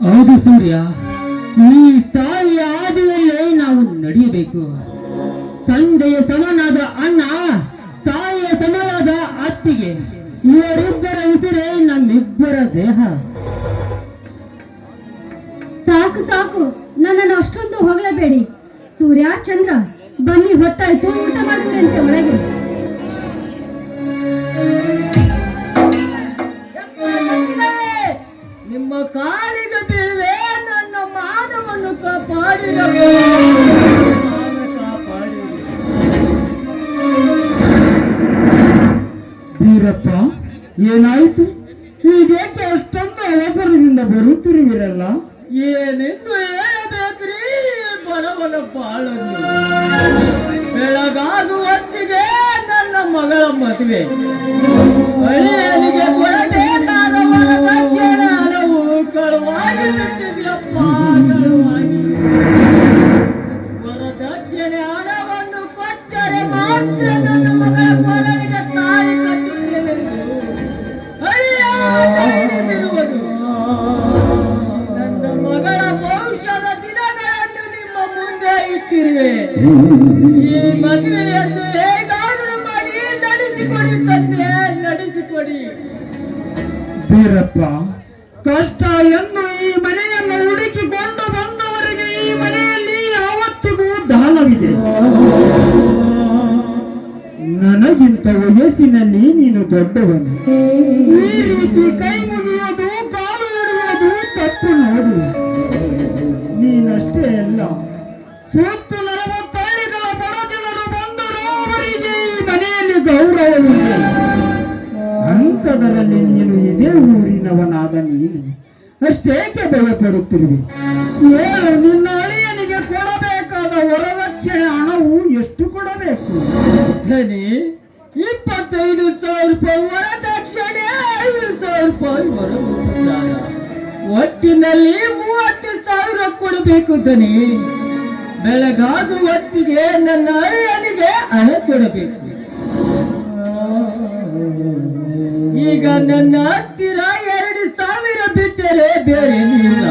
ಹೌದು ಸೂರ್ಯ, ಈ ತಾಯಿಯ ಹಾದಿಯಲ್ಲೇ ನಾವು ನಡೆಯಬೇಕು. ತಂದೆಯ ಸಮನಾದ ಅಣ್ಣ, ತಾಯಿಯ ಸಮನಾದ ಅತ್ತಿಗೆ, ಇವರಿಬ್ಬರ ಉಸಿರೇ ನಮ್ಮಿಬ್ಬರ ದೇಹ. ಸಾಕು ಸಾಕು, ನನ್ನನ್ನು ಅಷ್ಟೊಂದು ಹೊಗಳಬೇಡಿ. ಸೂರ್ಯ ಚಂದ್ರ, ಬನ್ನಿ, ಹೊತ್ತಾಯ್ತು, ಊಟ ಮಾಡಿದ್ರಂತೆ ಒಳಗೆ. ನಿಮ್ಮ ಕಾಲಿಗೆ ಬೀಳುವೆ, ನನ್ನ ಮಾನವನ್ನು ಕಾಪಾಡಿದ ವೀರಪ್ಪ, ಏನಾಯ್ತು? ಈಗೇಕೆ ಅಷ್ಟೊಂದು ಅವಸರದಿಂದ ಬರುತ್ತಿರುವಿರಲ್ಲ? ಏನೆಂದು ಹೇಳಬೇಕ್ರಿ ಬಡವನ ಬಾಳನ್ನು. ಬೆಳಗಾಗುವ ಹೊತ್ತಿಗೆ ನನ್ನ ಮಗಳ ಮದುವೆ, ಅಳಿಯನಿಗೆ ಕೊಡಬೇಕಾದ ವರದಕ್ಷಿಣೆ ಹಣವು ಕಳುವಾಗಿ ಬಿಟ್ಟಿದ್ಯಪ್ಪ, ಕಳುವಾಗಿ. ವರದಕ್ಷಿಣೆ ಹಣವನ್ನು ಕೊಟ್ಟರೆ ಮಾತ್ರ ನನ್ನ ಮಗಳ ಕೊರಳಿಗೆ ತಾಳಿ ಕಟ್ಟುತ್ತೇನೆಂದು ತಿಳಿದಿರುವುದು. ನನ್ನ ಮಗಳ ಭವಿಷ್ಯದ ದಿನಗಳನ್ನು ನಿಮ್ಮ ಮುಂದೆ ಇಟ್ಟಿರುವೆ. ಈ ಮದುವೆಯನ್ನು ಹೇಗಾದರೂ ಮಾಡಿ ನಡೆಸಿಕೊಡಿ ತಂದೆ, ನಡೆಸಿಕೊಡಿ. ವೀರಪ್ಪ, ಕಷ್ಟ ಎಂದು ಈ ಮನೆಯನ್ನು ಹುಡುಕಿಕೊಂಡು ಬಂದವರಿಗೆ ಈ ಮನೆಯಲ್ಲಿ ಯಾವತ್ತಿಗೂ ದಾನವಿದೆ. ನನಗಿಂತ ವಯಸ್ಸಿನಲ್ಲಿ ನೀನು ದೊಡ್ಡವನು. ಈ ರೀತಿ ಕೈ ಮುಗಿಯೋದು, ಕಾಲು ಹಿಡಿಯೋದು ತಪ್ಪು ನೋಡು. ನೀನಷ್ಟೇ ಅಲ್ಲ, ಸುತ್ತು 40 ಹಳ್ಳಿಗಳ ಬಡ ಜನರು ಬಂದರೂ ಅವರಿಗೆ ಈ ಮನೆಯಲ್ಲಿ ಗೌರವವಿದೆ. ಅಂಥದರಲ್ಲಿ ನೀನು ಇದೇ ಊರಿನವನಾದ ನೀನು ಅಷ್ಟೇಕೆ ಭಯಪಡುತ್ತಿರುವೆ? ಏನು, ನಿನ್ನ ಅಳಿಯನಿಗೆ ಕೊಡಬೇಕಾದ ವರದಕ್ಷಿಣೆ ಹಣವು ಎಷ್ಟು ಕೊಡಬೇಕು? ಧನಿ, 25,000 ರೂಪಾಯಿ ವರದಕ್ಷಿಣೆ, 5,000 ರೂಪಾಯಿ ವರದಕ್ಷಿಣೆ, ಒಟ್ಟಿನಲ್ಲಿ 30,000 ಕೊಡಬೇಕು. ಧನಿ, ಬೆಳಗಾಗುವ ಹೊತ್ತಿಗೆ ನನ್ನ ಅಳಿಯನಿಗೆ ಹಣ ಕೊಡಬೇಕು. ಈಗ ನನ್ನ ಹತ್ತಿರ 2,000 ಬಿಟ್ಟರೆ ಬೇರೆ ಇಲ್ಲ.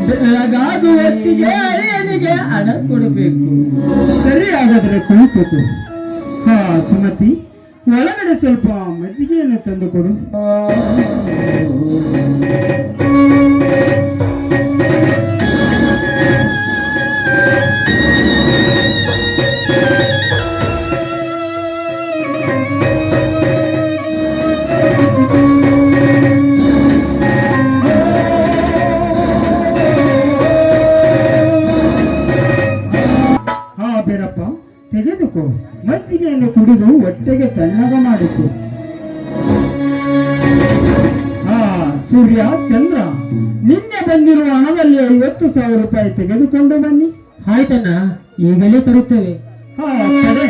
ಬೆಳಗಾಗುವ ಹೊತ್ತಿಗೆ ಅಳಿಯನಿಗೆ ಹಣ ಕೊಡಬೇಕು. ಸರಿ, ಹಾಗಾದರೆ ಕುಳಿತು. ಹಾ ಸುಮತಿ, ಒಳಗಡೆ ಸ್ವಲ್ಪ ಮಜ್ಜಿಗೆಯನ್ನು ತಂದುಕೊಡು. ತೆಗೆದುಕೋ, ಮಜ್ಜಿಗೆಯನ್ನು ಕುಡಿದು ಹೊಟ್ಟೆಗೆ ತಣ್ಣಗ ಮಾಡಿಕೊ. ಸೂರ್ಯ ಚಂದ್ರ, ನಿನ್ನೆ ಬಂದಿರುವ ಹಣದಲ್ಲಿ 50,000 ರೂಪಾಯಿ ತೆಗೆದುಕೊಂಡು ಬನ್ನಿ. ಆಯ್ತಣ್ಣ, ಈಗಲೇ ತರುತ್ತೇವೆ. ಕಡೆ.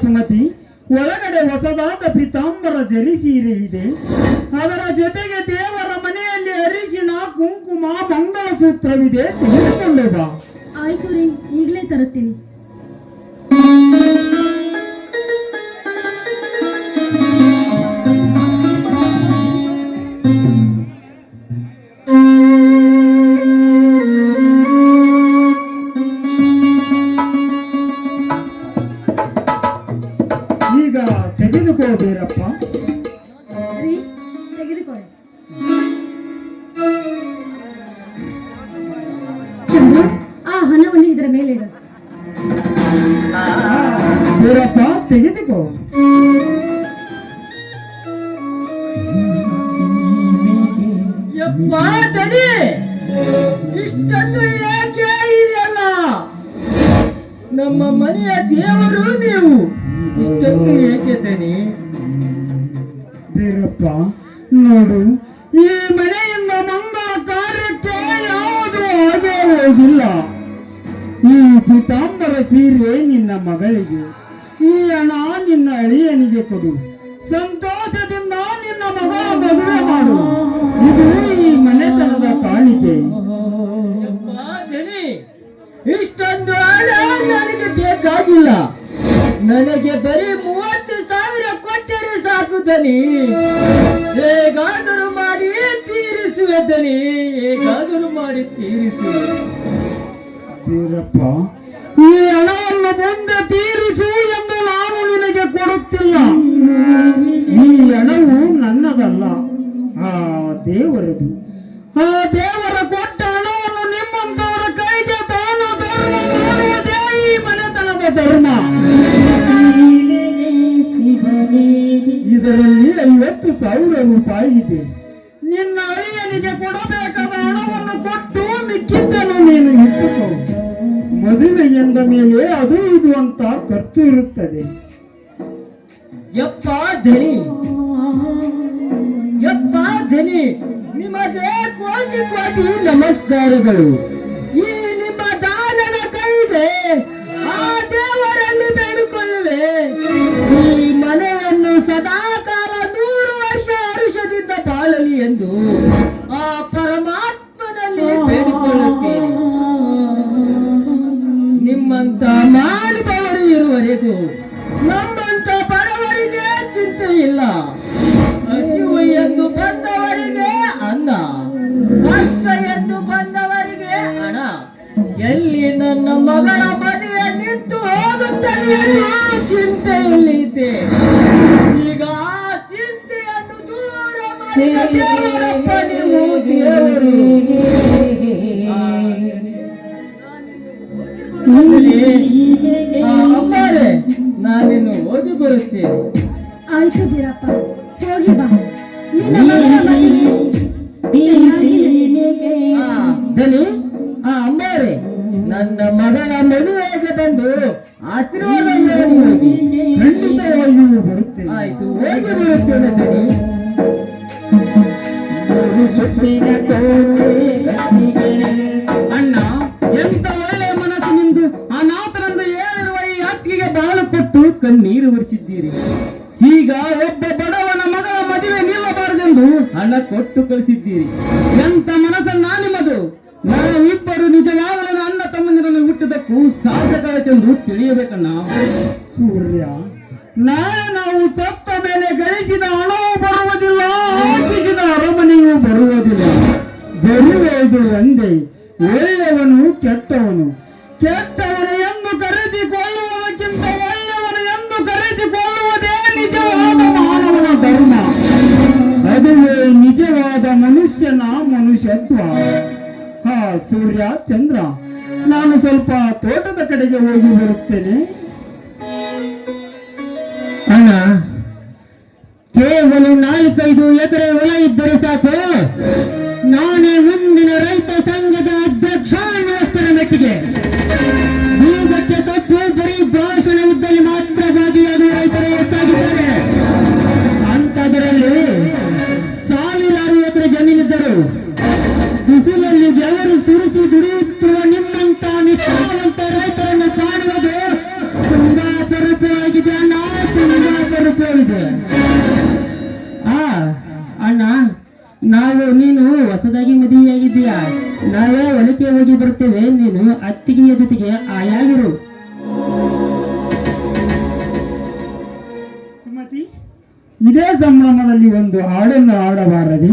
ಸುಮತಿ, ಒಳಗಡೆ ಹೊಸದಾದ ಪೀತಾಂಬರ ಜರಿ ಸೀರೆ ಇದೆ. ಅದರ ಜೊತೆಗೆ ದೇವರ ಮನೆಯಲ್ಲಿ ಅರಿಶಿಣ, ಕುಂಕುಮ, ಮಂಗಲಸೂತ್ರವಿದೆ. ತೆಗೆದುಕೊಂಡು ಬಾ. ಆಯ್ತು ರೀ, ಈಗಲೇ ತರುತ್ತೀನಿ. ಈಗ ತೆಗೆದುಕೋ ಬೀರಪ್ಪ. ರೀ ತೆಗೆದುಕೊಳ್ಳಿ. ಚಂದ್ರು, ಆ ಹಣವನ್ನು ಇದರ ಮೇಲೆ ಇಡು. ಬೀರಪ್ಪ ತೆಗೆದುಕೋ. ಯಪ್ಪ ದನಿ, ಇಷ್ಟೊಂದು ಯಾಕೆ ಇದೆಯಲ್ಲ? ನಮ್ಮ ಮನೆಯ ದೇವರು ನೀವು, ಇಷ್ಟೊಂದು ಏಕೆ ದನಿ? ಬೀರಪ್ಪ ನೋಡು, ಈ ಮನೆಯಿಂದ ಮಂಗಳ ಕಾರ್ಯಕ್ಕೆ ಯಾವುದು ಆಗುವುದಿಲ್ಲ. ಈ ಪೀತಾಂಬರ ಸೀರೆ ನಿನ್ನ ಮಗಳಿಗೆ, ಈ ಹಣ ನಿನ್ನ ಅಳಿಯನಿಗೆ ಕೊಡು. ಸಂತೋಷದಿಂದ ನಿನ್ನ ಮಗಳ ಮದುವೆ ಮಾಡು. ಇದು ಈ ಮನೆತನದ ಕಾಣಿಕೆ. ಯಪ್ಪ ದನಿ, ಇಷ್ಟೊಂದು ಹಣ ನನಗೆ ಬೇಕಾಗಿಲ್ಲ. ನನಗೆ ಬರೀ 30,000 ಕೊಟ್ಟರೆ ಸಾಕು ದನಿ. ಹೇಗಾದರೂ ಮಾಡಿ ತೀರಿಸುವೆ ದನಿ, ಹೇಗಾದರೂ ಮಾಡಿ ತೀರಿಸುವೆ. ಬೀರಪ್ಪ, ಈ ಹಣವನ್ನು ಮುಂದೆ ತೀರಿಸು ಎಂದು ನಾನು ನಿನಗೆ ಕೊಡುತ್ತಿಲ್ಲ. ಈ ಹಣವು ನನ್ನದಲ್ಲ, ಆ ದೇವರದು. ಆ ದೇವರ ಕೊಟ್ಟ ಹಣವನ್ನು ನಿಮ್ಮಂತವರ ಕೈಗೆ ದಾನ ಧರ್ಮ ಮಾಡುವುದೇ ಈ ಮನೆತನದ ಧರ್ಮ. ಇದರಲ್ಲಿ 50,000 ರೂಪಾಯಿ ಇದೆ. ನಿನ್ನ ಅಳಿಯನಿಗೆ ಕೊಡಬೇಕಾದ ಹಣವನ್ನು ಕೊಟ್ಟು ಮಿಕ್ಕಿದ್ದನ್ನು ನೀನು ಇಟ್ಟುಕೋ. ಮದುವೆ ಎಂದ ಮೇಲೆ ಅದು ಇದು ಅಂತ ಖರ್ಚು ಇರುತ್ತದೆ. ಯಪ್ಪ ಧನಿ, ಯಪ್ಪ ಧನಿ, ನಿಮಗೆ ಕೋಟಿ ಕೋಟಿ ನಮಸ್ಕಾರಗಳು. ಈ ನಿಮ್ಮ ದಾನದ ಕೈಗೆ ಆ ದೇವರಲ್ಲಿ ಬೇಡಿಕೊಳ್ಳುವೆ. ಈ ಮನೆಯನ್ನು ಸದಾಕಾಲ 100 ವರ್ಷ ಹರುಷದಿಂದ ಬಾಳಲಿ ಎಂದು ಆ ಪರಮಾತ್ಮನಲ್ಲಿ ಬೇಡಿಕೊಳ್ಳುತ್ತೇನೆ. ನಿಮ್ಮಂತ ಮಾಡುವವರು ಇರುವವರೆಗೂ ನಮ್ಮಂತ ಬಡವರಿಗೆ ಚಿಂತೆ ಇಲ್ಲ. ಹಸಿವು ಎಂದು ಬಂದವರಿಗೆ ಅನ್ನ, ಕಷ್ಟ ಎಂದು ಬಂದವರಿಗೆ ಹಣ. ಎಲ್ಲಿ ನನ್ನ ಮಗಳ ಮದುವೆ ನಿಂತು ಹೋಗುತ್ತದೆ ಎನ್ನುವ ಚಿಂತೆ ಇಲ್ಲಿದೆ. ಈಗ ಆ ಚಿಂತೆಯನ್ನು ದೂರ ಮಾಡಿದ ದೇವರಪ್ಪ ನೀವು, ದೇವರು. ಅಮ್ಮರೇ, ನಾನಿನ್ನು ಹೋಗಿ ಬರುತ್ತೇನೆ. ಆಯ್ತು ಬೀರಪ್ಪ, ಹೋಗಿ ಬಾ. ನಿನ್ನ ಮಗಳ ಮದುವೆ ಚೆನ್ನಾಗಿ ನಡೆಯಲಿ. ದನಿ, ಅಮ್ಮರೇ, ನನ್ನ ಮಗಳ ಮದುವೆಗೆ ಬಂದು ಆಶೀರ್ವಾದ ಮಾಡಿ ಹೋಗಿ. ಖಂಡಿತವಾಗಿಯೂ ಬರುತ್ತೇನೆ. ಆಯ್ತು, ಹೋಗಿ ಬರುತ್ತೇನೆ ದನಿ. ಅಣ್ಣ, ಎಂತ ಒಳ್ಳೆಯ ಮನಸ್ಸು ನಿಮ್ದು. ಅನಾಥರಂದು ಹೇಳಿರುವ ಈ ಅತ್ತಿಗೆ ಬಾಳು ಕೊಟ್ಟು ಕಣ್ಣೀರು ಒರೆಸಿದ್ದೀರಿ. ಈಗ ಒಬ್ಬ ಬಡವನ ಮಗಳ ಮದುವೆ ನಿಲ್ಲಬಾರದೆಂದು ಹಣ ಕೊಟ್ಟು ಕಳಿಸಿದ್ದೀರಿ. ಎಂತ ಮನಸ್ಸನ್ನ ನಿಮ್ಮದು. ನಾವಿಬ್ಬರು ನಿಜವಾಗಲೂ ಅಣ್ಣ ತಮ್ಮಂದಿರನ್ನು ಹುಟ್ಟಿದಕ್ಕೂ ಸಾರ್ಥಕತೆಂದು ತಿಳಿಯಬೇಕಣ್ಣ. ಸೂರ್ಯ, ನಾಳೆ ನಾವು ಸತ್ತ ಮೇಲೆ ಗಳಿಸಿದ ಹಣವೂ ಬರುವುದಿಲ್ಲ, ಆಶಿಸಿದ ಅರಮನೆಯೂ ಬರುವುದಿಲ್ಲ. ಬರುವುದು ಒಂದೇ, ಒಳ್ಳೆಯವನು ಕೆಟ್ಟವನು. ಕೆಟ್ಟವನು ಎಂದು ಕರೆಸಿಕೊಳ್ಳುವುದಕ್ಕಿಂತ ಒಳ್ಳೆಯವನು ಎಂದು ಕರೆಸಿಕೊಳ್ಳುವುದೇ ನಿಜವಾದ ಮಾನವನ ಧರ್ಮ. ಅದುವೇ ನಿಜವಾದ ಮನುಷ್ಯನ ಮನುಷ್ಯತ್ವ. ಹಾ ಸೂರ್ಯ, ಚಂದ್ರ, ನಾನು ಸ್ವಲ್ಪ ತೋಟದ ಕಡೆಗೆ ಹೋಗಿ ಬರುತ್ತೇನೆ. ಅಣ್ಣ, ಕೇವಲ 4-5 ಎಕರೆ ಹೊಲ ಇದ್ದರೆ ಸಾಕು, ನಾನೇ ಮುಂದಿನ ರೈತ ಸಂಘದ ಅಧ್ಯಕ್ಷ ಅನ್ನುವಷ್ಟರ ಮಟ್ಟಿಗೆ. ಬೀಜಕ್ಕೆ ತೊಟ್ಟು ಬರೀ ಭಾಷಣ ಉದ್ದಲ್ಲಿ ಮಾತ್ರ ಭಾಗಿಯಾಗುವ ರೈತರೇ ಹೆಚ್ಚಾಗಿದ್ದಾರೆ. ಅಂಥದ್ರಲ್ಲಿ 1000 ಎಕರೆ ಜಮೀನಿದ್ದರು ಬಿಸಿಲಲ್ಲಿ ಬೆವರು ಸುರಿಸಿ ದುಡಿಯುತ್ತಿರುವ ನಿಮ್ಮಂತ ನಿಷ್ಠಾವಂತ ರೈತರನ್ನು ಕಾಣುವುದು ತುಂಬಾ ಅಪರೂಪವಾಗಿದೆ ಅಣ್ಣ, ತುಂಬಾ ಅಪರೂಪವಾಗಿದೆ. ಅಣ್ಣ, ನೀನು ಹೊಸದಾಗಿ ಮದುವೆಯಾಗಿದ್ದೀಯಾ? ನಾವೇ ಹೊಲಕ್ಕೆ ಹೋಗಿ ಬರ್ತೇವೆ, ನೀನು ಅತ್ತಿಗೆಯ ಜೊತೆಗೆ ಆಯಾಗಿರು. ಸುಮತಿ, ಇದೇ ಸಂಭ್ರಮದಲ್ಲಿ ಒಂದು ಹಾಡನ್ನು ಹಾಡಬಾರದೆ?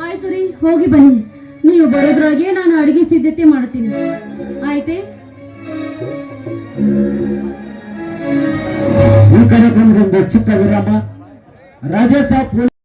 ಆಯ್ತು ರೀ, ಹೋಗಿ ಬನ್ನಿ. ನೀವು ಬರೋದ್ರೊಳಗೆ ನಾನು ಅಡಿಗೆ ಸಿದ್ಧತೆ ಮಾಡ್ತೀನಿ. ಆಯ್ತೆ? ಈ ಕಾರ್ಯಕ್ರಮದೊಂದು ಚಿಕ್ಕ ವಿರಾಮ. ರಾಜೇಶ